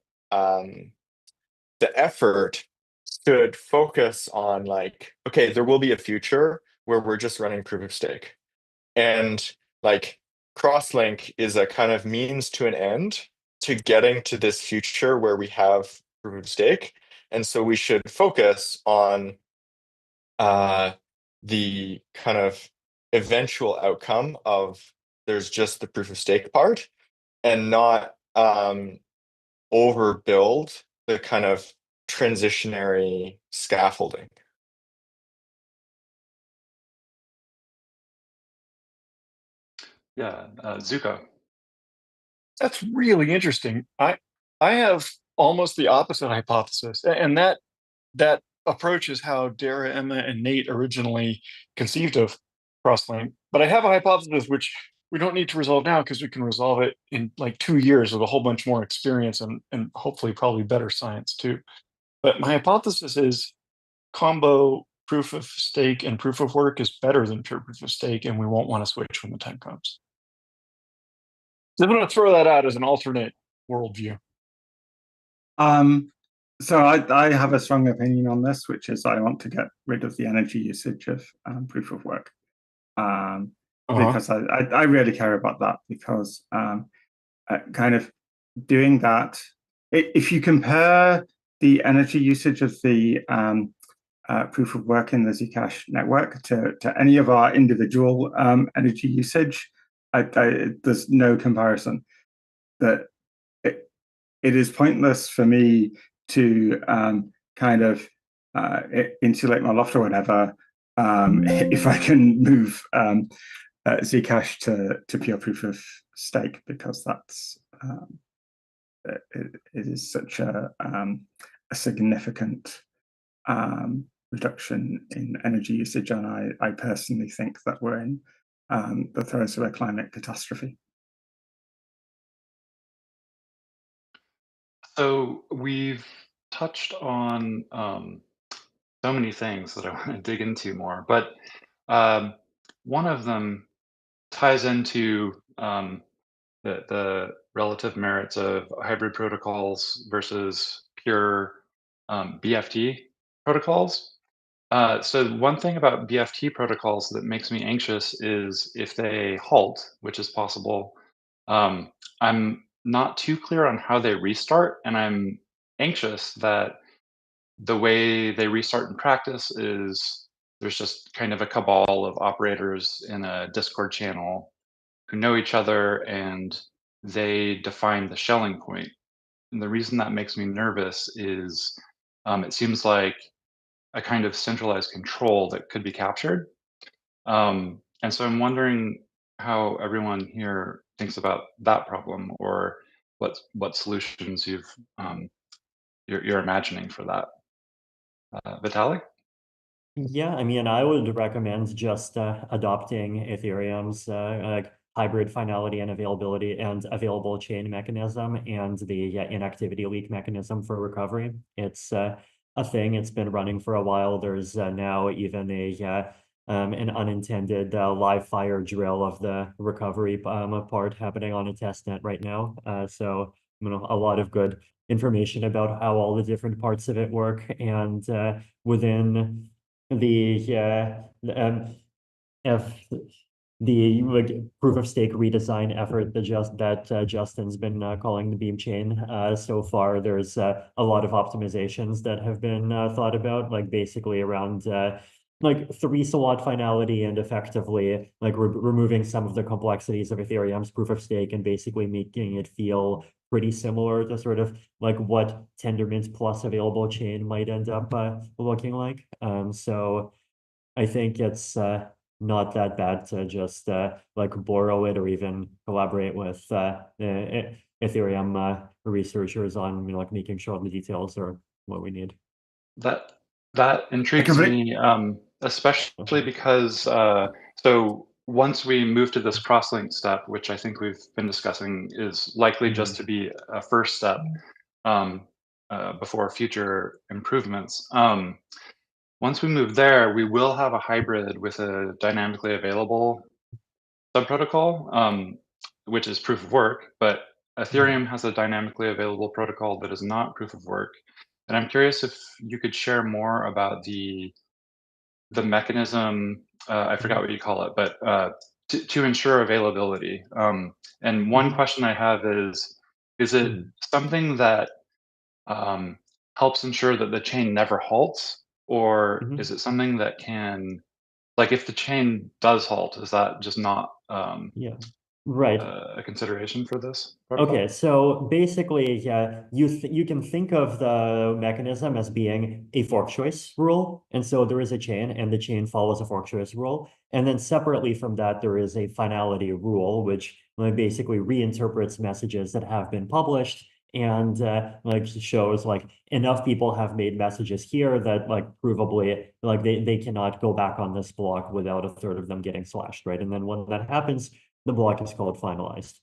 effort should focus on like, okay, there will be a future where we're just running proof of stake. And like Crosslink is a kind of means to an end to getting to this future where we have proof of stake. And so we should focus on the kind of eventual outcome of there's just the proof of stake part and not overbuild the kind of transitionary scaffolding. Yeah, Zuko. That's really interesting. I have almost the opposite hypothesis, and that approach is how Dara, Emma, and Nate originally conceived of Crosslink. But I have a hypothesis which we don't need to resolve now because we can resolve it in like 2 years with a whole bunch more experience and hopefully probably better science too. But my hypothesis is combo proof of stake and proof of work is better than pure proof of stake, and we won't want to switch when the time comes. So I'm going to throw that out as an alternate worldview. So I have a strong opinion on this, which is I want to get rid of the energy usage of proof of work, because I really care about that, because kind of doing that, if you compare the energy usage of the proof of work in the Zcash network to any of our individual energy usage, there's no comparison. That it is pointless for me to kind of insulate my loft or whatever if I can move Zcash to pure proof of stake, because that's it is such a significant reduction in energy usage, and I personally think that we're in the throes of a climate catastrophe. So we've touched on so many things that I want to dig into more, but one of them ties into the relative merits of hybrid protocols versus pure BFT protocols. So one thing about BFT protocols that makes me anxious is if they halt, which is possible. I'm not too clear on how they restart, and I'm anxious that the way they restart in practice is there's just kind of a cabal of operators in a Discord channel who know each other, and they define the shelling point. And the reason that makes me nervous is it seems like a kind of centralized control that could be captured. And so I'm wondering how everyone here thinks about that problem, or what solutions you're imagining for that. Vitalik? Yeah, I mean, I would recommend just adopting Ethereum's like hybrid finality and availability and available chain mechanism and the inactivity leak mechanism for recovery. It's a thing. It's been running for a while. There's now even an unintended live fire drill of the recovery part happening on a testnet right now. So you know, a lot of good information about how all the different parts of it work, and within the if the proof of stake redesign effort that Justin's been calling the beam chain. So far, there's a lot of optimizations that have been thought about, like basically around like 3 slot finality and effectively like removing some of the complexities of Ethereum's proof of stake and basically making it feel pretty similar to sort of like what Tendermint plus available chain might end up looking like. So I think it's not that bad to just like borrow it or even collaborate with Ethereum researchers on like making sure the details are what we need. That intrigues me, especially because so once we move to this cross-link step, which I think we've been discussing, is likely just to be a first step before future improvements. Once we move there, we will have a hybrid with a dynamically available subprotocol, which is proof of work, but Ethereum has a dynamically available protocol that is not proof of work. And I'm curious if you could share more about the mechanism, I forgot what you call it, but to ensure availability. And one question I have is it something that helps ensure that the chain never halts? Or is it something that can, like if the chain does halt, is that just not right. a consideration for this protocol? Okay, so basically, yeah, you can think of the mechanism as being a fork choice rule. And so there is a chain and the chain follows a fork choice rule. And then separately from that, there is a finality rule, which basically reinterprets messages that have been published and like shows like enough people have made messages here that like provably like they cannot go back on this block without a third of them getting slashed, right? And then when that happens, the block is called finalized.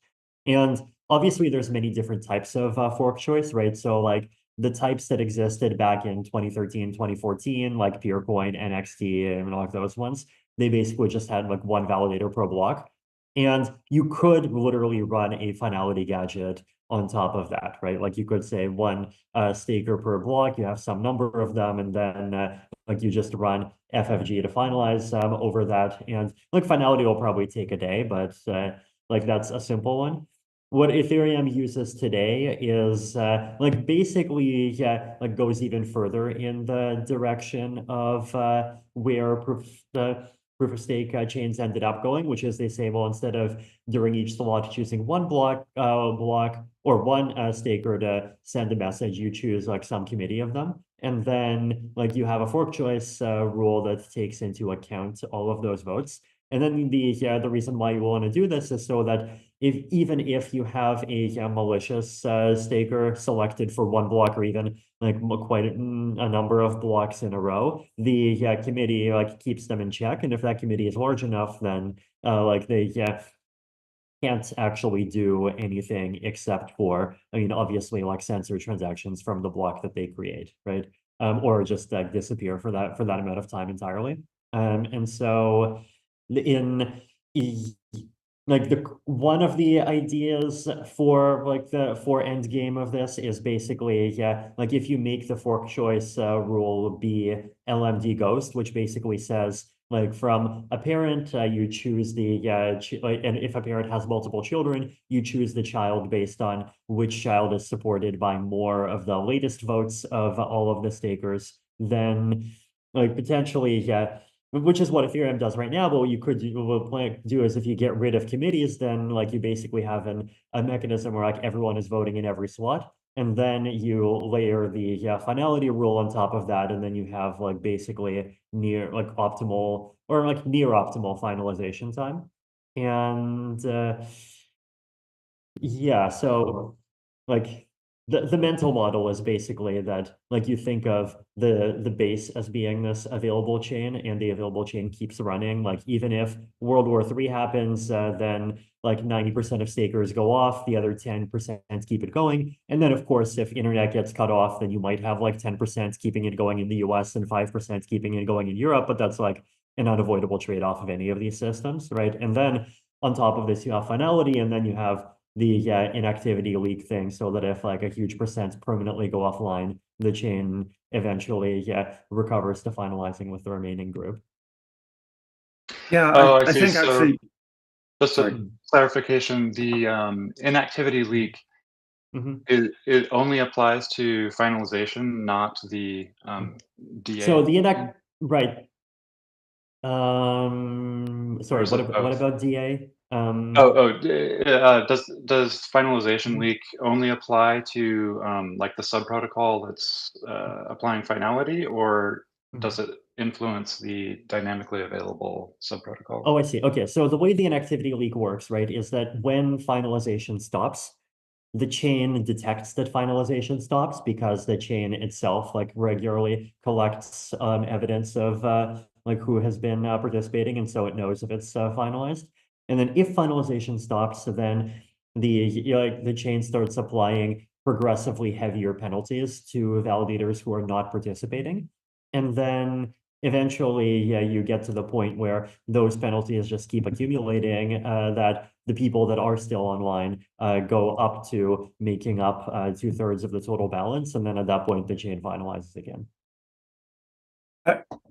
And obviously there's many different types of fork choice, right? So like the types that existed back in 2013, 2014, like Peercoin, NXT, and all of those ones, they basically just had like one validator per block. And you could literally run a finality gadget on top of that, right? Like you could say one staker per block, you have some number of them, and then like you just run FFG to finalize over that. And like finality will probably take a day, but like that's a simple one. What Ethereum uses today is like basically like goes even further in the direction of where proof of stake chains ended up going, which is they say, well, instead of during each slot choosing one block or one staker to send a message, you choose like some committee of them. And then like you have a fork choice rule that takes into account all of those votes. And then the reason why you want to do this is so that even if you have a malicious staker selected for one block or even like quite a number of blocks in a row, the committee like keeps them in check. And if that committee is large enough, then like they can't actually do anything except for, I mean, obviously like censor transactions from the block that they create, right? Or just disappear for that amount of time entirely. And so in like one of the ideas for like the end game of this is basically like if you make the fork choice rule be LMD ghost, which basically says like from a parent you choose the and if a parent has multiple children, you choose the child based on which child is supported by more of the latest votes of all of the stakers. Then like potentially which is what Ethereum does right now. But what you could do is if you get rid of committees, then like you basically have a mechanism where like everyone is voting in every slot. And then you layer the finality rule on top of that. And then you have like basically near like optimal or like near optimal finalization time. And yeah, so like the mental model is basically that like you think of the base as being this available chain and the available chain keeps running. Like even if World War III happens, then like 90% of stakers go off, the other 10% keep it going. And then of course, if internet gets cut off, then you might have like 10% keeping it going in the US and 5% keeping it going in Europe, but that's like an unavoidable trade-off of any of these systems, right? And then on top of this, you have finality, and then you have the inactivity leak thing, so that if like a huge percent permanently go offline, the chain eventually recovers to finalizing with the remaining group. Yeah, Oh, I I see. think So actually Just Sorry. a clarification, the inactivity leak, Mhm. it only applies to finalization, not the DA. So the right. Sorry, is it what both? about DA? Does finalization leak only apply to like the subprotocol that's applying finality, or does it influence the dynamically available subprotocol? Oh, I see. Okay, so the way the inactivity leak works, right, is that when finalization stops, the chain detects that finalization stops because the chain itself like regularly collects evidence of like who has been participating, and so it knows if it's finalized. And then if finalization stops, then the chain starts applying progressively heavier penalties to validators who are not participating. And then eventually, yeah, you get to the point where those penalties just keep accumulating, that the people that are still online go up to making up 2/3 of the total balance. And then at that point, the chain finalizes again.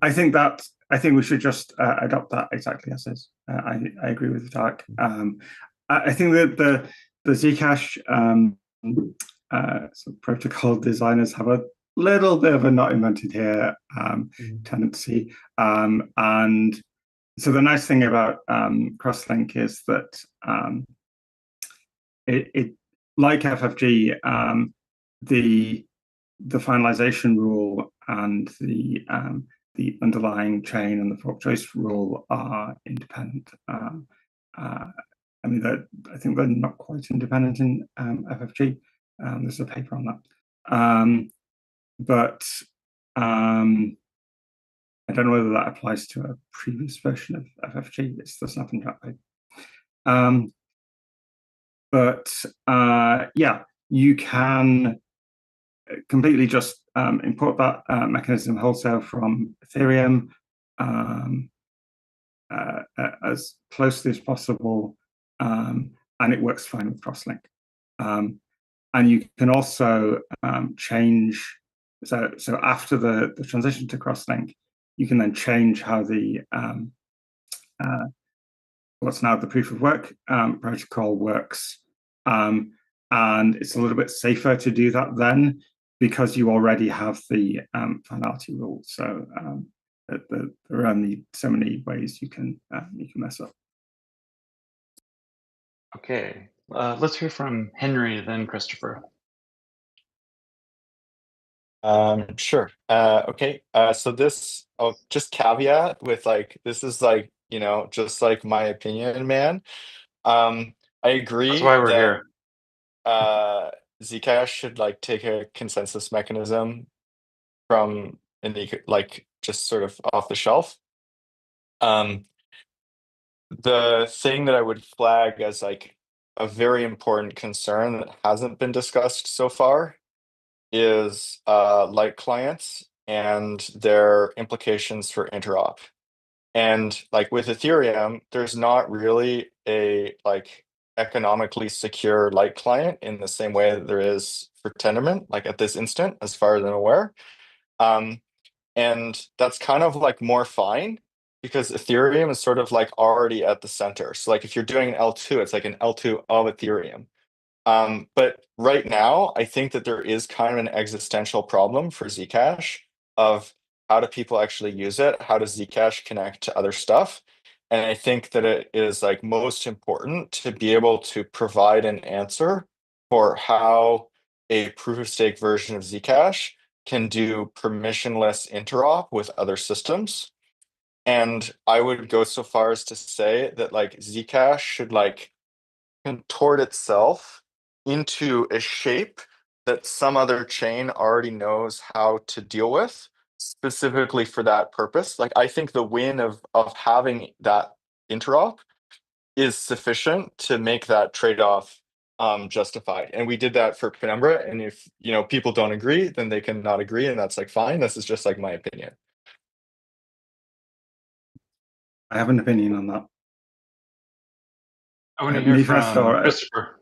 I think we should just adopt that exactly as is. I agree with Dark. I think that the Zcash protocol designers have a little bit of a not invented here tendency. And so the nice thing about Crosslink is that it like FFG, the finalization rule and the underlying chain and the fork choice rule are independent. I mean, I think they're not quite independent in FFG. There's a paper on that. But I don't know whether that applies to a previous version of FFG. There's nothing that paper. Yeah, you can completely just import that mechanism wholesale from Ethereum as closely as possible, and it works fine with Crosslink. And you can also change. So after the transition to Crosslink, you can then change how the what's now the proof of work protocol works. And it's a little bit safer to do that then, because you already have the finality rule. So there are only so many ways you can mess up. Okay, let's hear from Henry, then Christopher. Sure. Okay. So this, I'll just caveat with like, this is like, just like my opinion, man. I agree That's why we're that here. Zcash should like take a consensus mechanism from like just sort of off the shelf. The thing that I would flag as like a very important concern that hasn't been discussed so far is light clients and their implications for interop. And like with Ethereum, there's not really a like economically secure light client in the same way that there is for Tendermint, like at this instant, as far as I'm aware. And that's kind of like more fine because Ethereum is sort of like already at the center. So like if you're doing an L2, it's like an L2 of Ethereum. But right now, I think that there is kind of an existential problem for Zcash of how do people actually use it? How does Zcash connect to other stuff? And I think that it is like most important to be able to provide an answer for how a proof of stake version of Zcash can do permissionless interop with other systems. And I would go so far as to say that like Zcash should like contort itself into a shape that some other chain already knows how to deal with specifically for that purpose. Like I think the win of having that interop is sufficient to make that trade-off justified. And we did that for Penumbra. And if people don't agree, then they can not agree, and that's like fine. This is just like my opinion. I have an opinion on that. I want to hear from Christopher.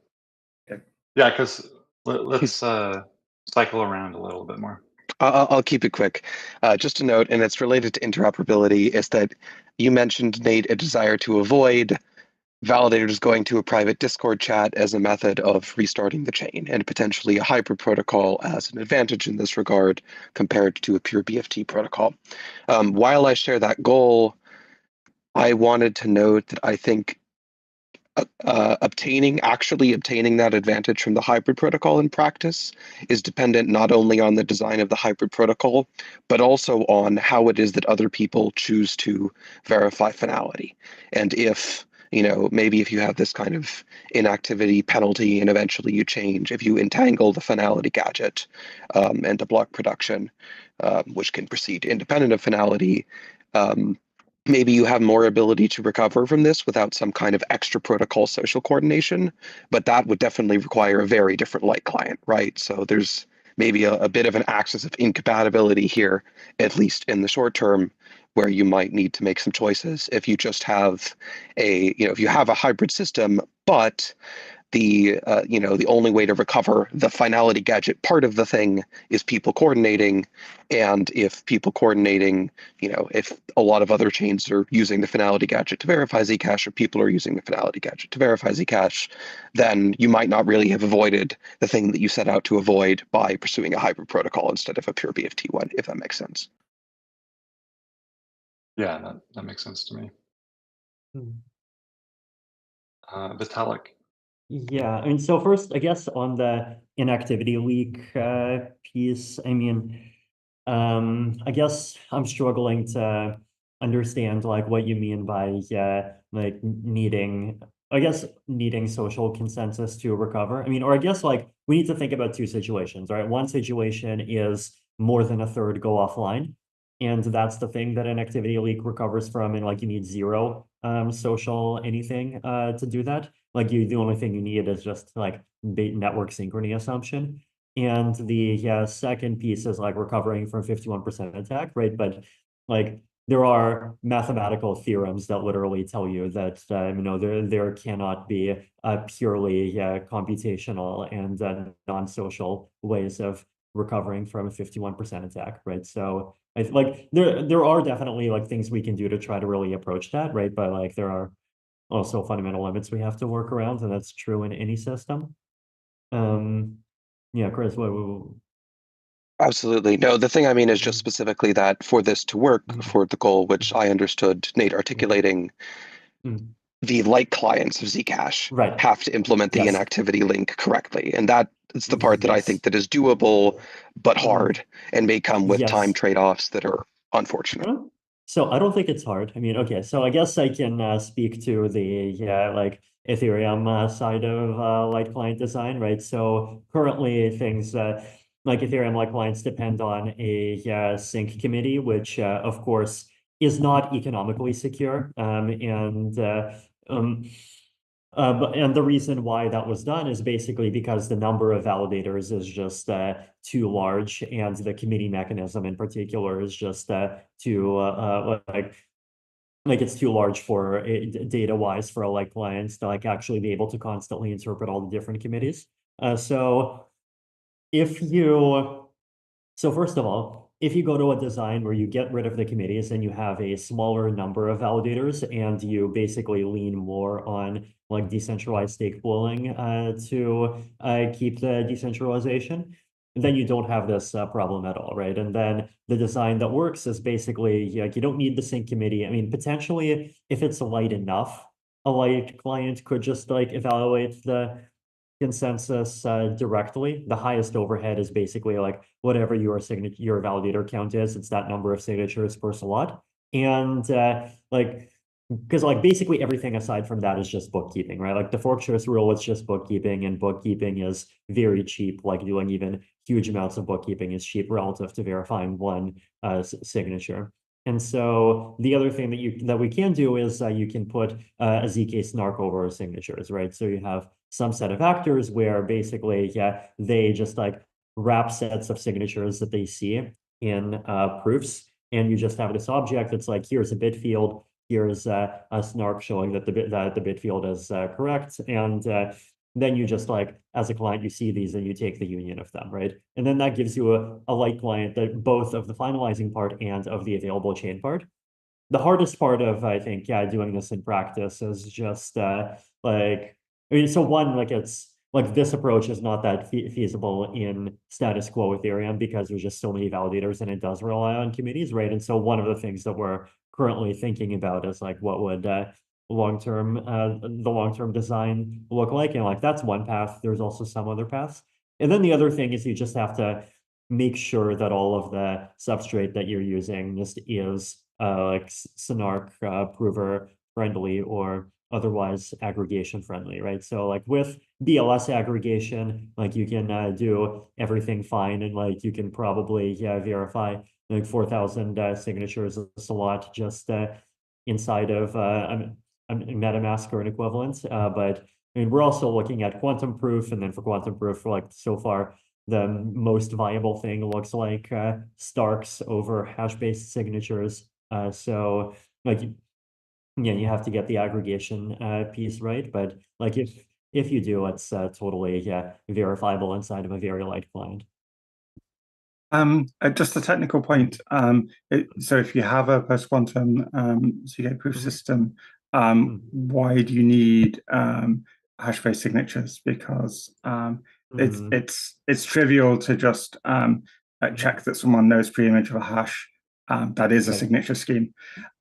Okay. Yeah, because let's cycle around a little bit more. I'll keep it quick. Just a note, and it's related to interoperability, is that you mentioned, Nate, a desire to avoid validators going to a private Discord chat as a method of restarting the chain, and potentially a hybrid protocol as an advantage in this regard compared to a pure BFT protocol. While I share that goal, I wanted to note that I think actually obtaining that advantage from the hybrid protocol in practice is dependent not only on the design of the hybrid protocol, but also on how it is that other people choose to verify finality. And if, maybe if you have this kind of inactivity penalty and eventually you change, if you entangle the finality gadget and the block production, which can proceed independent of finality, maybe you have more ability to recover from this without some kind of extra protocol social coordination, but that would definitely require a very different light client, right? So there's maybe a bit of an axis of incompatibility here, at least in the short term, where you might need to make some choices if you just have if you have a hybrid system, but the only way to recover the finality gadget part of the thing is people coordinating. And if people coordinating, if a lot of other chains are using the finality gadget to verify Zcash, or people are using the finality gadget to verify Zcash, then you might not really have avoided the thing that you set out to avoid by pursuing a hybrid protocol instead of a pure BFT one, if that makes sense. Yeah, that makes sense to me. Vitalik. Yeah, I mean, so first, I guess on the inactivity leak piece, I mean, I guess I'm struggling to understand like what you mean by like needing social consensus to recover. I mean, or I guess like we need to think about two situations, right? One situation is more than a third go offline, and that's the thing that an activity leak recovers from, and like you need zero social anything to do that. Like the only thing you need is just like network synchrony assumption. And the second piece is like recovering from 51% attack, right? But like there are mathematical theorems that literally tell you that there cannot be purely computational and non-social ways of recovering from a 51% attack, right? So like there are definitely like things we can do to try to really approach that, right? But like there are also fundamental limits we have to work around, and that's true in any system. Yeah, Chris, what Absolutely. No, the thing I mean is just specifically that for this to work, for the goal, which I understood Nate articulating, the light clients of Zcash Right. have to implement the Yes. inactivity link correctly. And that's the part that I think that is doable, but hard, and may come with time trade-offs that are unfortunate. So I don't think it's hard. I mean, okay, so I guess I can speak to the like Ethereum side of light client design, right? So currently things like Ethereum light clients depend on a sync committee, which of course is not economically secure. And the reason why that was done is basically because the number of validators is just too large, and the committee mechanism in particular is just too like it's too large for data-wise for a light clients to like actually be able to constantly interpret all the different committees. So first of all, if you go to a design where you get rid of the committees and you have a smaller number of validators, and you basically lean more on like decentralized stake pooling to keep the decentralization, then you don't have this problem at all, right? And then the design that works is basically like you don't need the sync committee. I mean, potentially, if it's light enough, a light client could just like evaluate the consensus directly. The highest overhead is basically like whatever your validator count is. It's that number of signatures per slot. And because like basically everything aside from that is just bookkeeping, right? Like the fork choice rule is just bookkeeping, and bookkeeping is very cheap. Like doing even huge amounts of bookkeeping is cheap relative to verifying one signature. And so the other thing that we can do is you can put a ZK snark over signatures, right? So you have some set of actors where basically, they just like wrap sets of signatures that they see in proofs, and you just have this object that's like, here's a bit field, here's a snark showing that the bit field is correct, and then you just like, as a client, you see these and you take the union of them, right? And then that gives you a light client that both of the finalizing part and of the available chain part. the hardest part of, I think, doing this in practice is just like, I mean, so one, like it's like this approach is not that feasible in status quo Ethereum because there's just so many validators and it does rely on communities, right? And so one of the things that we're currently thinking about is like what would the long-term design look like, and like that's one path. There's also some other paths, and then the other thing is you just have to make sure that all of the substrate that you're using just is like Snark prover friendly or otherwise aggregation friendly, right? So like with BLS aggregation, like you can do everything fine, and like you can probably verify like 4,000 signatures a lot just inside of MetaMask or an equivalent. But I mean, we're also looking at quantum proof, and then for quantum proof, like so far, the most viable thing looks like Starks over hash-based signatures. So like, yeah, you have to get the aggregation piece right. But like if you do, it's totally verifiable inside of a very light client. Just a technical point. So if you have a post-quantum ZK proof system, why do you need hash-based signatures? Because it's trivial to just check that someone knows pre-image of a hash. That is a signature scheme.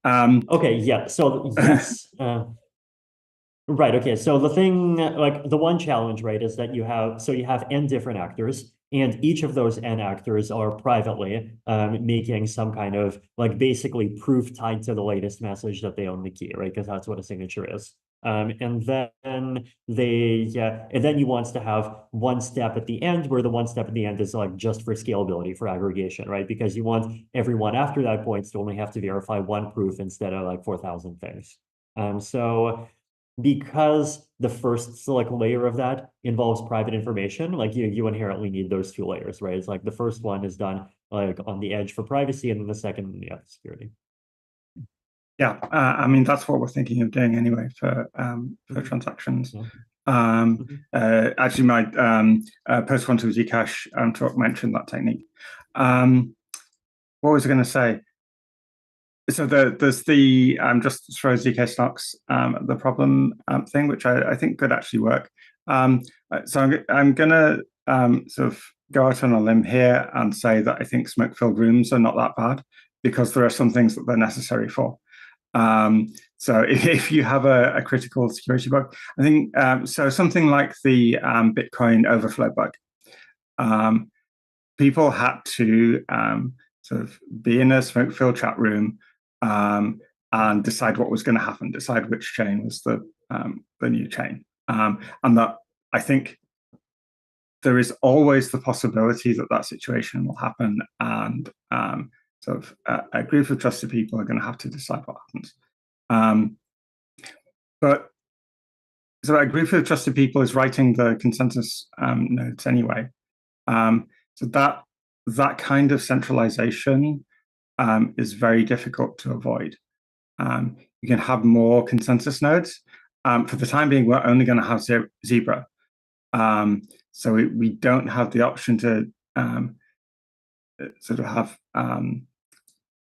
Okay, yeah. So yes. Right. Okay. So the thing, like the one challenge, right, is that you have n different actors, and each of those n actors are privately making some kind of like basically proof tied to the latest message that they own the key, right? Because that's what a signature is. And then you want to have one step at the end, where the one step at the end is like just for scalability, for aggregation, right? Because you want everyone after that point to only have to verify one proof instead of like 4,000 things. So because the first like layer of that involves private information, like you inherently need those two layers, right? It's like the first one is done like on the edge for privacy, and then the second, security. Yeah, I mean that's what we're thinking of doing anyway for transactions. Yeah. Actually, my post-quantum Zcash talk mentioned that technique. What was I going to say? So there's the just throw ZK stocks the problem thing, which I think could actually work. So I'm going to sort of go out on a limb here and say that I think smoke-filled rooms are not that bad, because there are some things that they're necessary for. So if you have a critical security bug, I think so something like the Bitcoin overflow bug. People had to sort of be in a smoke-filled chat room and decide what was going to happen, decide which chain was the new chain. And that I think there is always the possibility that that situation will happen, and sort of a group of trusted people are going to have to decide what happens. But so a group of trusted people is writing the consensus nodes anyway. So that kind of centralization is very difficult to avoid. You can have more consensus nodes. For the time being, we're only going to have Zebra. So we don't have the option to sort of have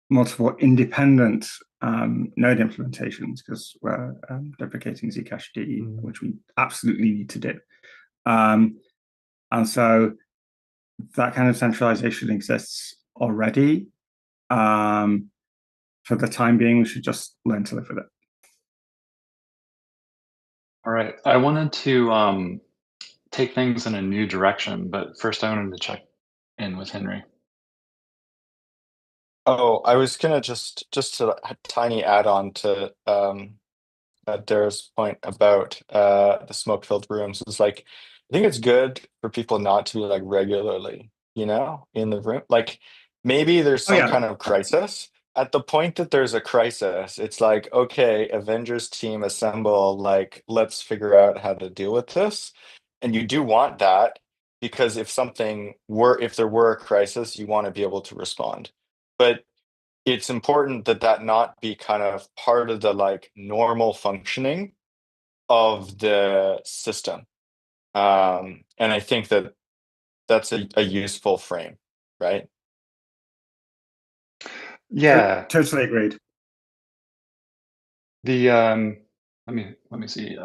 multiple independent node implementations, because we're deprecating Zcash D, which we absolutely need to do. And so that kind of centralization exists already. For the time being, we should just learn to live with it. All right. I wanted to take things in a new direction, but first I wanted to check in with Henry. Oh, I was gonna just a tiny add-on to Dara's point about the smoke-filled rooms. It's like, I think it's good for people not to be like regularly, in the room. Like maybe there's some kind of crisis. At the point that there's a crisis, it's like, okay, Avengers team assemble, like let's figure out how to deal with this. And you do want that, because if there were a crisis, you want to be able to respond. But it's important that not be kind of part of the like normal functioning of the system. And I think that's a useful frame, right? Yeah, totally agreed. The let me see.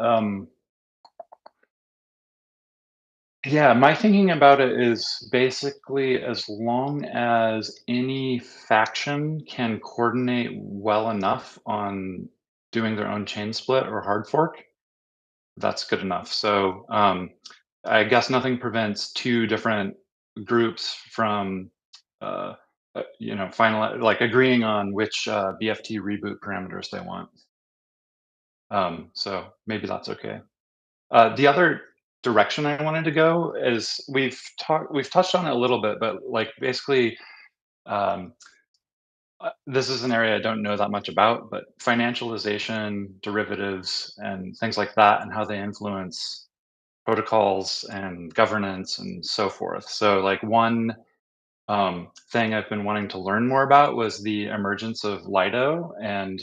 Yeah, my thinking about it is basically as long as any faction can coordinate well enough on doing their own chain split or hard fork, that's good enough. So I guess nothing prevents two different groups from, final like agreeing on which BFT reboot parameters they want. So maybe that's okay. The other direction I wanted to go is we've touched on it a little bit, but like basically, um, this is an area I don't know that much about, but financialization, derivatives, and things like that, and how they influence protocols and governance and so forth. So, like one thing I've been wanting to learn more about was the emergence of Lido and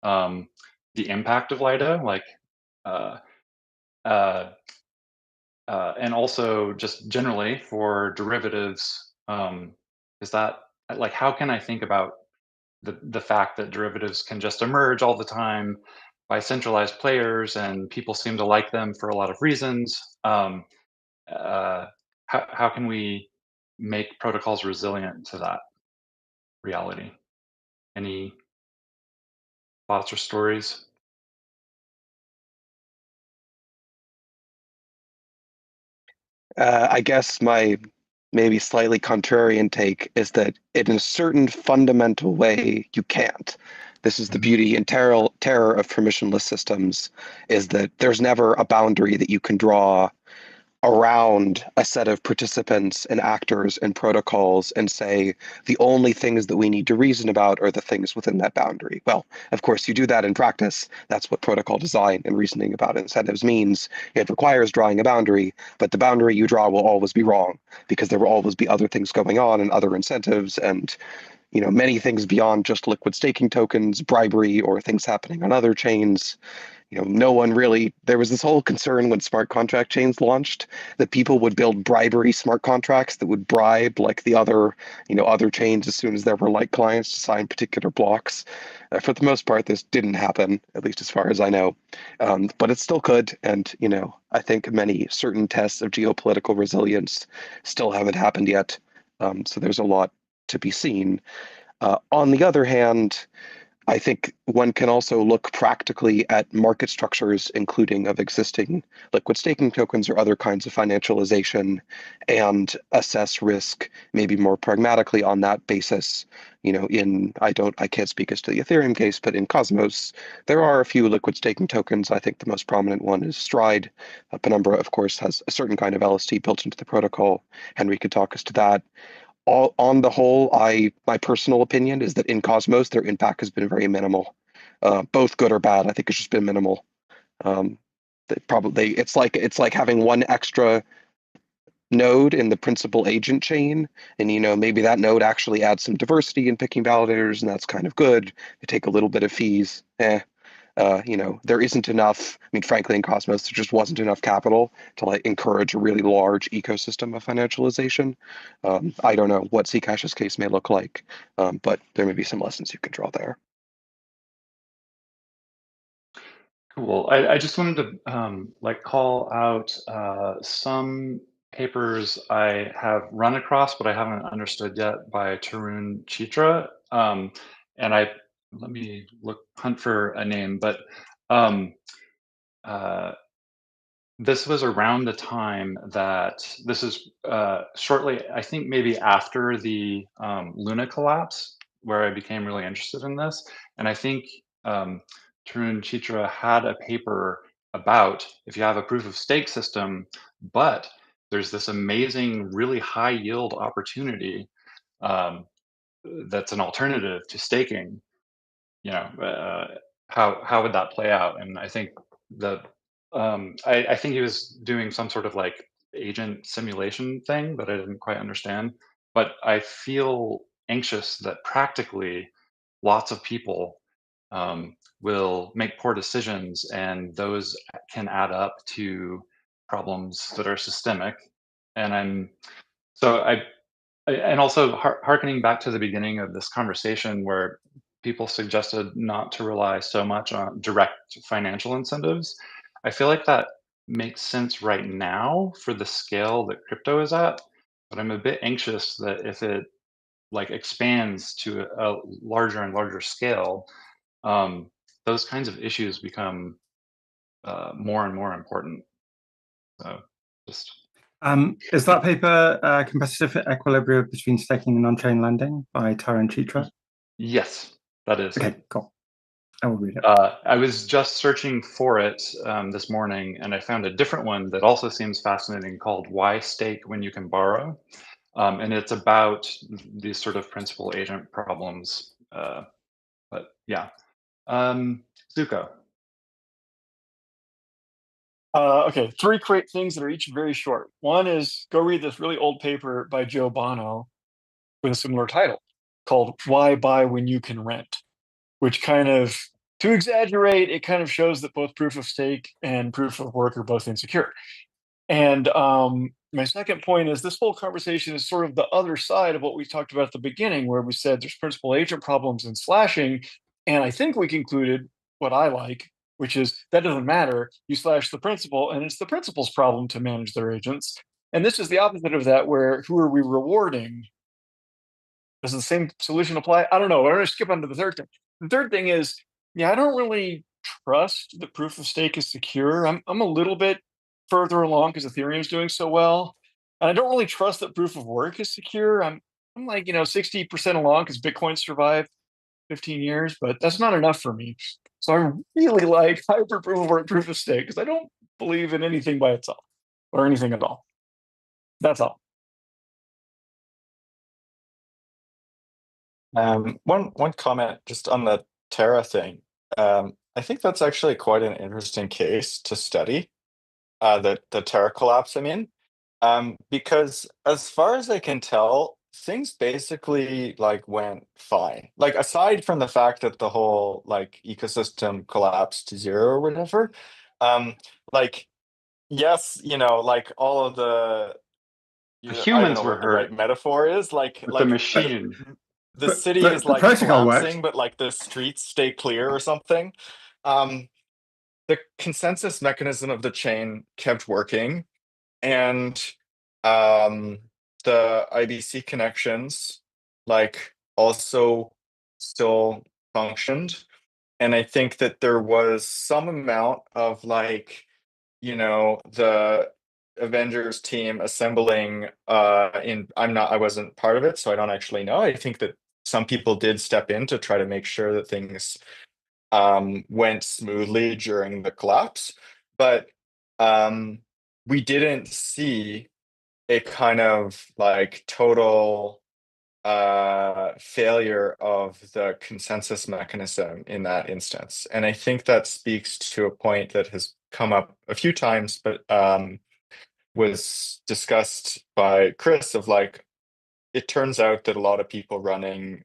um, the impact of Lido, like. Uh, uh, and also just generally for derivatives, is that like how can I think about the fact that derivatives can just emerge all the time by centralized players and people seem to like them for a lot of reasons? Uh, how can we make protocols resilient to that reality? Any thoughts or stories? I guess my maybe slightly contrarian take is that in a certain fundamental way, you can't. This is the beauty and terror of permissionless systems, is that there's never a boundary that you can draw around a set of participants and actors and protocols and say the only things that we need to reason about are the things within that boundary. Well, of course, you do that in practice. That's what protocol design and reasoning about incentives means. It requires drawing a boundary, but the boundary you draw will always be wrong because there will always be other things going on and other incentives and many things beyond just liquid staking tokens, bribery, or things happening on other chains. No one really, there was this whole concern when smart contract chains launched that people would build bribery smart contracts that would bribe like the other chains as soon as there were like clients to sign particular blocks. For the most part, this didn't happen, at least as far as I know. But it still could. And, I think many certain tests of geopolitical resilience still haven't happened yet. So there's a lot to be seen. On the other hand, I think one can also look practically at market structures, including of existing liquid staking tokens or other kinds of financialization, and assess risk maybe more pragmatically on that basis. I can't speak as to the Ethereum case, but in Cosmos, there are a few liquid staking tokens. I think the most prominent one is Stride. Penumbra, of course, has a certain kind of LST built into the protocol. Henry could talk us to that. On the whole, my personal opinion is that in Cosmos, their impact has been very minimal, both good or bad. I think it's just been minimal. It's like having one extra node in the principal agent chain, and maybe that node actually adds some diversity in picking validators, and that's kind of good. They take a little bit of fees. There isn't enough. I mean, frankly, in Cosmos, there just wasn't enough capital to encourage a really large ecosystem of financialization. I don't know what Zcash's case may look like, but there may be some lessons you can draw there. Cool. I just wanted to call out some papers I have run across, but I haven't understood yet by Tarun Chitra. And let me hunt for a name, but this was around the time that this is shortly, I think maybe after the Luna collapse, where I became really interested in this. And I think Tarun Chitra had a paper about if you have a proof of stake system, but there's this amazing, really high yield opportunity that's an alternative to staking. How would that play out? And I think the I think he was doing some sort of like agent simulation thing that I didn't quite understand. But I feel anxious that practically lots of people will make poor decisions, and those can add up to problems that are systemic. And I'm so I and also hearkening back to the beginning of this conversation where people suggested not to rely so much on direct financial incentives. I feel like that makes sense right now for the scale that crypto is at, but I'm a bit anxious that if it like expands to a larger and larger scale, those kinds of issues become more and more important. So just Is that paper Competitive Equilibrium Between Staking and On-Chain Lending by Tara and Chitra? yes, that is. Okay, cool. I will read it. I was just searching for it this morning, and I found a different one that also seems fascinating called Why Stake When You Can Borrow? And it's about these sort of principal agent problems. But yeah. Zuko. Okay, 3 quick things that are each very short. One is go read this really old paper by Joe Bono with a similar title called Why Buy When You Can Rent, which kind of, to exaggerate, it kind of shows that both proof of stake and proof of work are both insecure. And my second point is this whole conversation is sort of the other side of what we talked about at the beginning, where we said there's principal agent problems in slashing. And I think we concluded what I like, which is that doesn't matter. You slash the principal, and it's the principal's problem to manage their agents. And this is the opposite of that, where who are we rewarding? Does the same solution apply? I don't know. I'm going to skip on to the third thing. The third thing is, yeah, I don't really trust that proof of stake is secure. I'm a little bit further along because Ethereum is doing so well. And I don't really trust that proof of work is secure. I'm like, 60% along because Bitcoin survived 15 years, but that's not enough for me. So I really like hyper proof of work, proof of stake, because I don't believe in anything by itself or anything at all. That's all. One comment just on the Terra thing. I think that's actually quite an interesting case to study, the Terra collapse, I mean, because as far as I can tell, things basically like went fine. Like aside from the fact that the whole like ecosystem collapsed to zero or whatever, like yes, like all of the The I don't humans know were what the right hurt, metaphor is, like but the machine. the But city is the like protocol works. collapsing, but like the streets stay clear or something. The consensus mechanism of the chain kept working, and the IBC connections like also still functioned. And I think that there was some amount of like, the Avengers team assembling I wasn't part of it, so I don't actually know. I think that some people did step in to try to make sure that things went smoothly during the collapse, but we didn't see a kind of like total failure of the consensus mechanism in that instance. And I think that speaks to a point that has come up a few times, but was discussed by Chris of like, it turns out that a lot of people running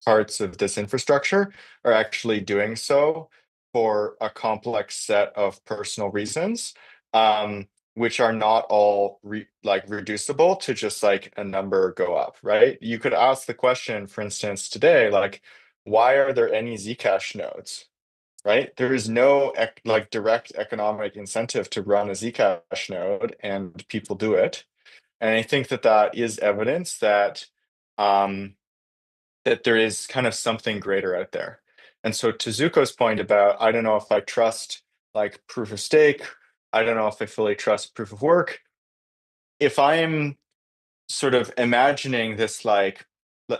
parts of this infrastructure are actually doing so for a complex set of personal reasons, which are not all reducible to just like a number go up, right? You could ask the question, for instance, today, like, why are there any Zcash nodes? Right? There is no like direct economic incentive to run a Zcash node, and people do it. And I think that that is evidence that that there is kind of something greater out there. And so to Zuko's point about, I don't know if I trust like proof of stake, I don't know if I fully trust proof of work. If I'm sort of imagining this like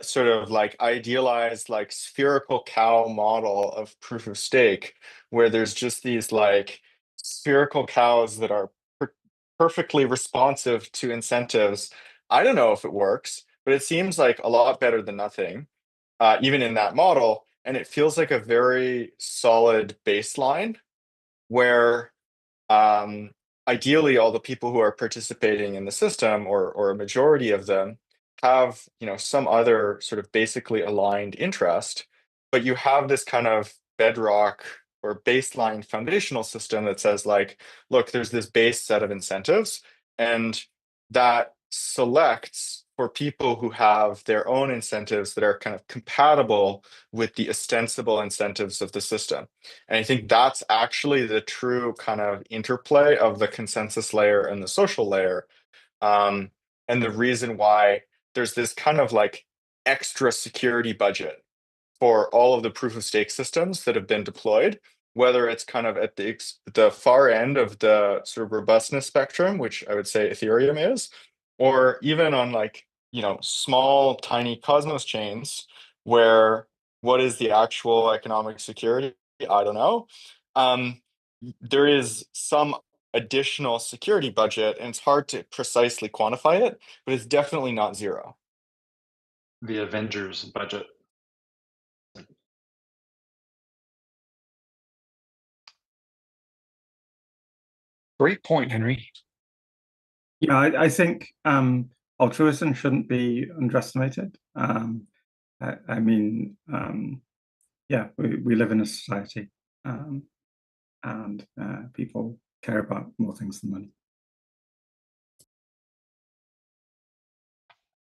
sort of like idealized like spherical cow model of proof of stake, where there's just these like spherical cows that are perfectly responsive to incentives, I don't know if it works, but it seems like a lot better than nothing, even in that model. And it feels like a very solid baseline where ideally all the people who are participating in the system, or a majority of them, have some other sort of basically aligned interest, but you have this kind of bedrock or baseline foundational system that says like, look, there's this base set of incentives, and that selects for for people who have their own incentives that are kind of compatible with the ostensible incentives of the system. And I think that's actually the true kind of interplay of the consensus layer and the social layer. And the reason why there's this kind of like extra security budget for all of the proof of stake systems that have been deployed, whether it's kind of at the far end of the sort of robustness spectrum, which I would say Ethereum is, or even on like, small, tiny Cosmos chains where what is the actual economic security? I don't know. There is some additional security budget, and it's hard to precisely quantify it, but it's definitely not zero. The Avengers budget. Great point, Henry. Yeah, I think altruism shouldn't be underestimated. I mean, yeah, we live in a society, and people care about more things than money.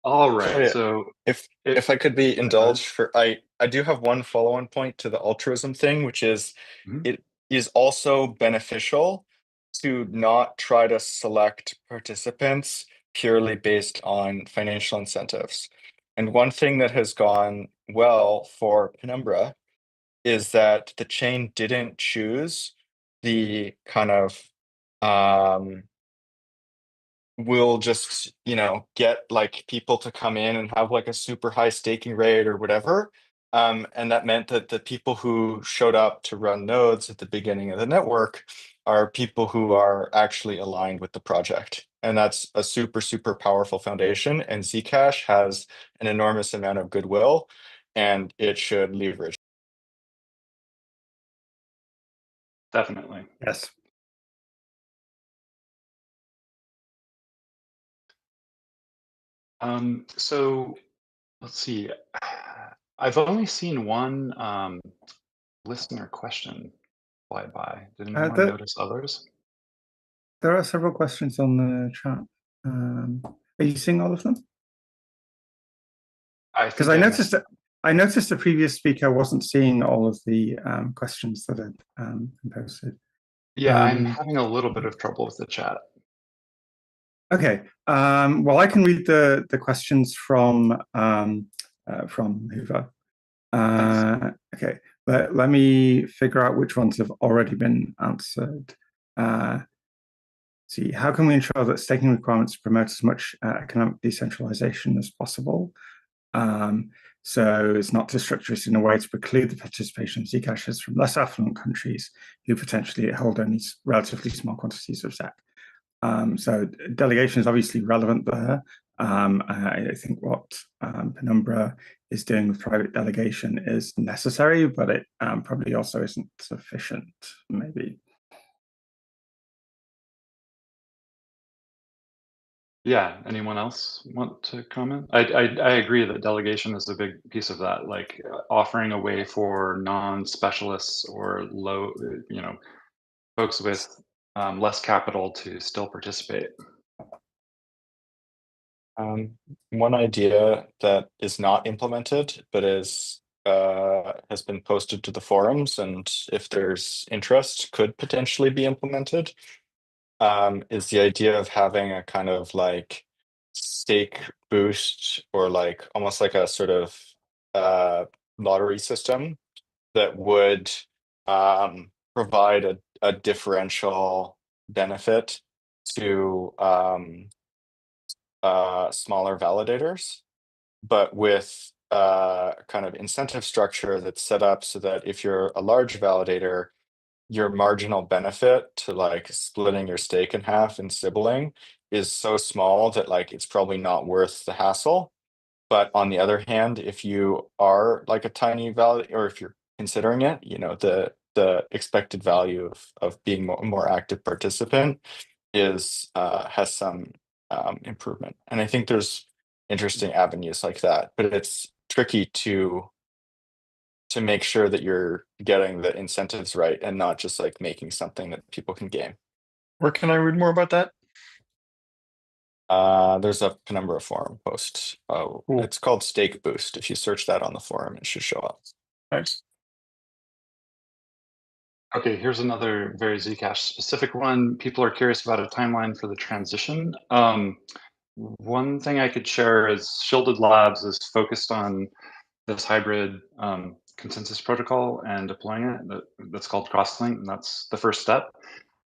All right. So, yeah, So if I could be indulged for, I do have one follow-on point to the altruism thing, which is it is also beneficial to not try to select participants purely based on financial incentives. And one thing that has gone well for Penumbra is that the chain didn't choose the kind of we'll just get like people to come in and have like a super high staking rate or whatever, and that meant that the people who showed up to run nodes at the beginning of the network are people who are actually aligned with the project, and that's a super powerful foundation, and Zcash has an enormous amount of goodwill, and it should leverage. Definitely. Yes. So let's see. I've only seen one listener question fly by. Did anyone notice others? There are several questions on the chat. Are you seeing all of them? Because I noticed the previous speaker wasn't seeing all of the questions that had been posted. Yeah, I'm having a little bit of trouble with the chat. Okay. Well, I can read the questions from Hoover. Okay. Let me figure out which ones have already been answered. See, how can we ensure that staking requirements promote as much economic decentralization as possible? So it's not to structure it in a way to preclude the participation of Zcashers from less affluent countries who potentially hold only relatively small quantities of Zec. So delegation is obviously relevant there. I think what Penumbra is doing with private delegation is necessary, but it probably also isn't sufficient, maybe. Yeah, anyone else want to comment? I agree that delegation is a big piece of that, like offering a way for non-specialists or low, folks with less capital to still participate. One idea that is not implemented, but has been posted to the forums, and if there's interest, could potentially be implemented, is the idea of having a kind of like stake boost, or like almost like a sort of lottery system that would provide a differential benefit to smaller validators, but with kind of incentive structure that's set up so that if you're a large validator, your marginal benefit to like splitting your stake in half and sibling is so small that like it's probably not worth the hassle. But on the other hand, if you are like a tiny validator, or if you're considering it, the expected value of being a more active participant is has some improvement. And I think there's interesting avenues like that, but it's tricky to make sure that you're getting the incentives right and not just like making something that people can game. Where can I read more about that? There's a Penumbra forum post. Cool. It's called Stake Boost. If you search that on the forum, it should show up. Thanks. Okay, here's another very Zcash specific one. People are curious about a timeline for the transition. One thing I could share is Shielded Labs is focused on this hybrid consensus protocol and deploying it. That's called Crosslink, and that's the first step.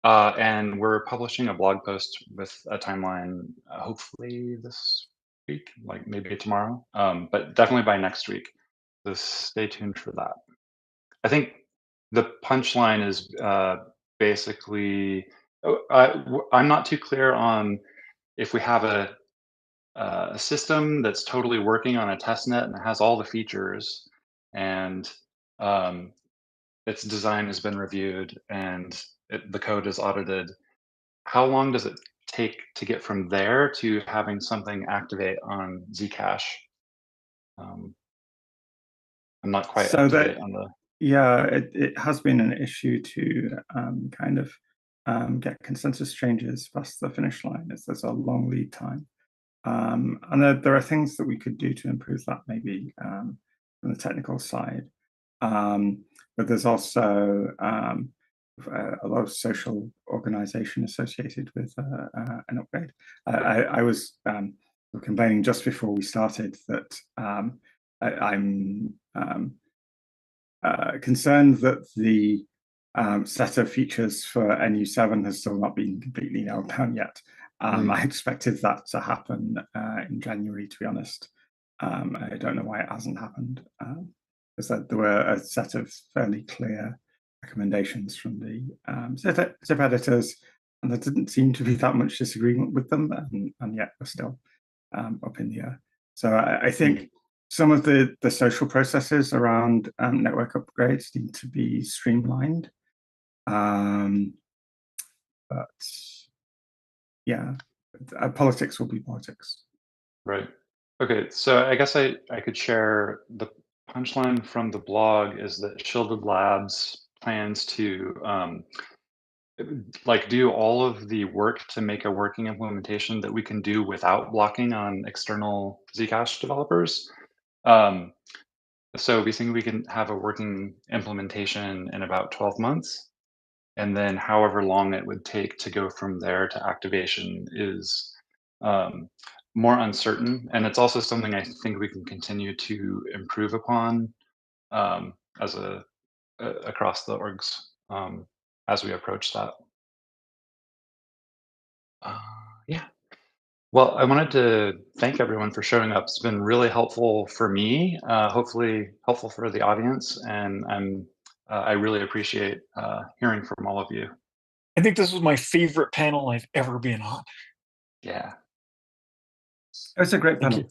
And we're publishing a blog post with a timeline, hopefully this week, like maybe tomorrow, but definitely by next week. So stay tuned for that. I think the punchline is basically, I'm not too clear on if we have a system that's totally working on a test net and has all the features, and its design has been reviewed and the code is audited. How long does it take to get from there to having something activate on Zcash? I'm not quite up to date on the. Yeah, it has been an issue to kind of get consensus changes past the finish line, as there's a long lead time. And there are things that we could do to improve that, maybe from the technical side. But there's also a lot of social organization associated with an upgrade. I was complaining just before we started that I'm concerned that the set of features for NU7 has still not been completely nailed down yet. I expected that to happen in January, to be honest. I don't know why it hasn't happened. Because there were a set of fairly clear recommendations from the zip editors, and there didn't seem to be that much disagreement with them, and yet we're still up in the air. So I think some of the social processes around network upgrades need to be streamlined. But yeah, politics will be politics. Right. Okay, so I guess I could share the punchline from the blog is that Shielded Labs plans to do all of the work to make a working implementation that we can do without blocking on external Zcash developers. So we think we can have a working implementation in about 12 months. And then however long it would take to go from there to activation is more uncertain. And it's also something I think we can continue to improve upon as across the orgs as we approach that. Yeah. Well, I wanted to thank everyone for showing up. It's been really helpful for me, hopefully helpful for the audience, and I really appreciate hearing from all of you. I think this was my favorite panel I've ever been on. Yeah. It's a great panel.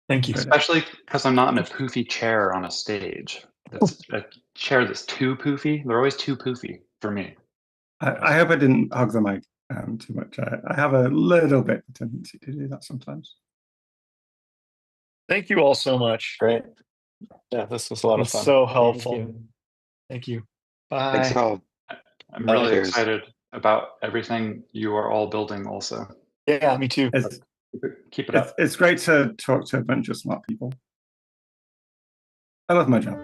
Thank you. Especially because I'm not in a poofy chair on a stage. That's a chair that's too poofy. They're always too poofy for me. I hope I didn't hug the mic too much. I have a little bit of tendency to do that sometimes. Thank you all so much. Great. Yeah, this was a lot of fun. So helpful. Thank you. Thank you. Bye. Thanks all. I'm really Cheers. excited about everything you are all building also. Yeah, me too. Keep it up. It's great to talk to a bunch of smart people. I love my job.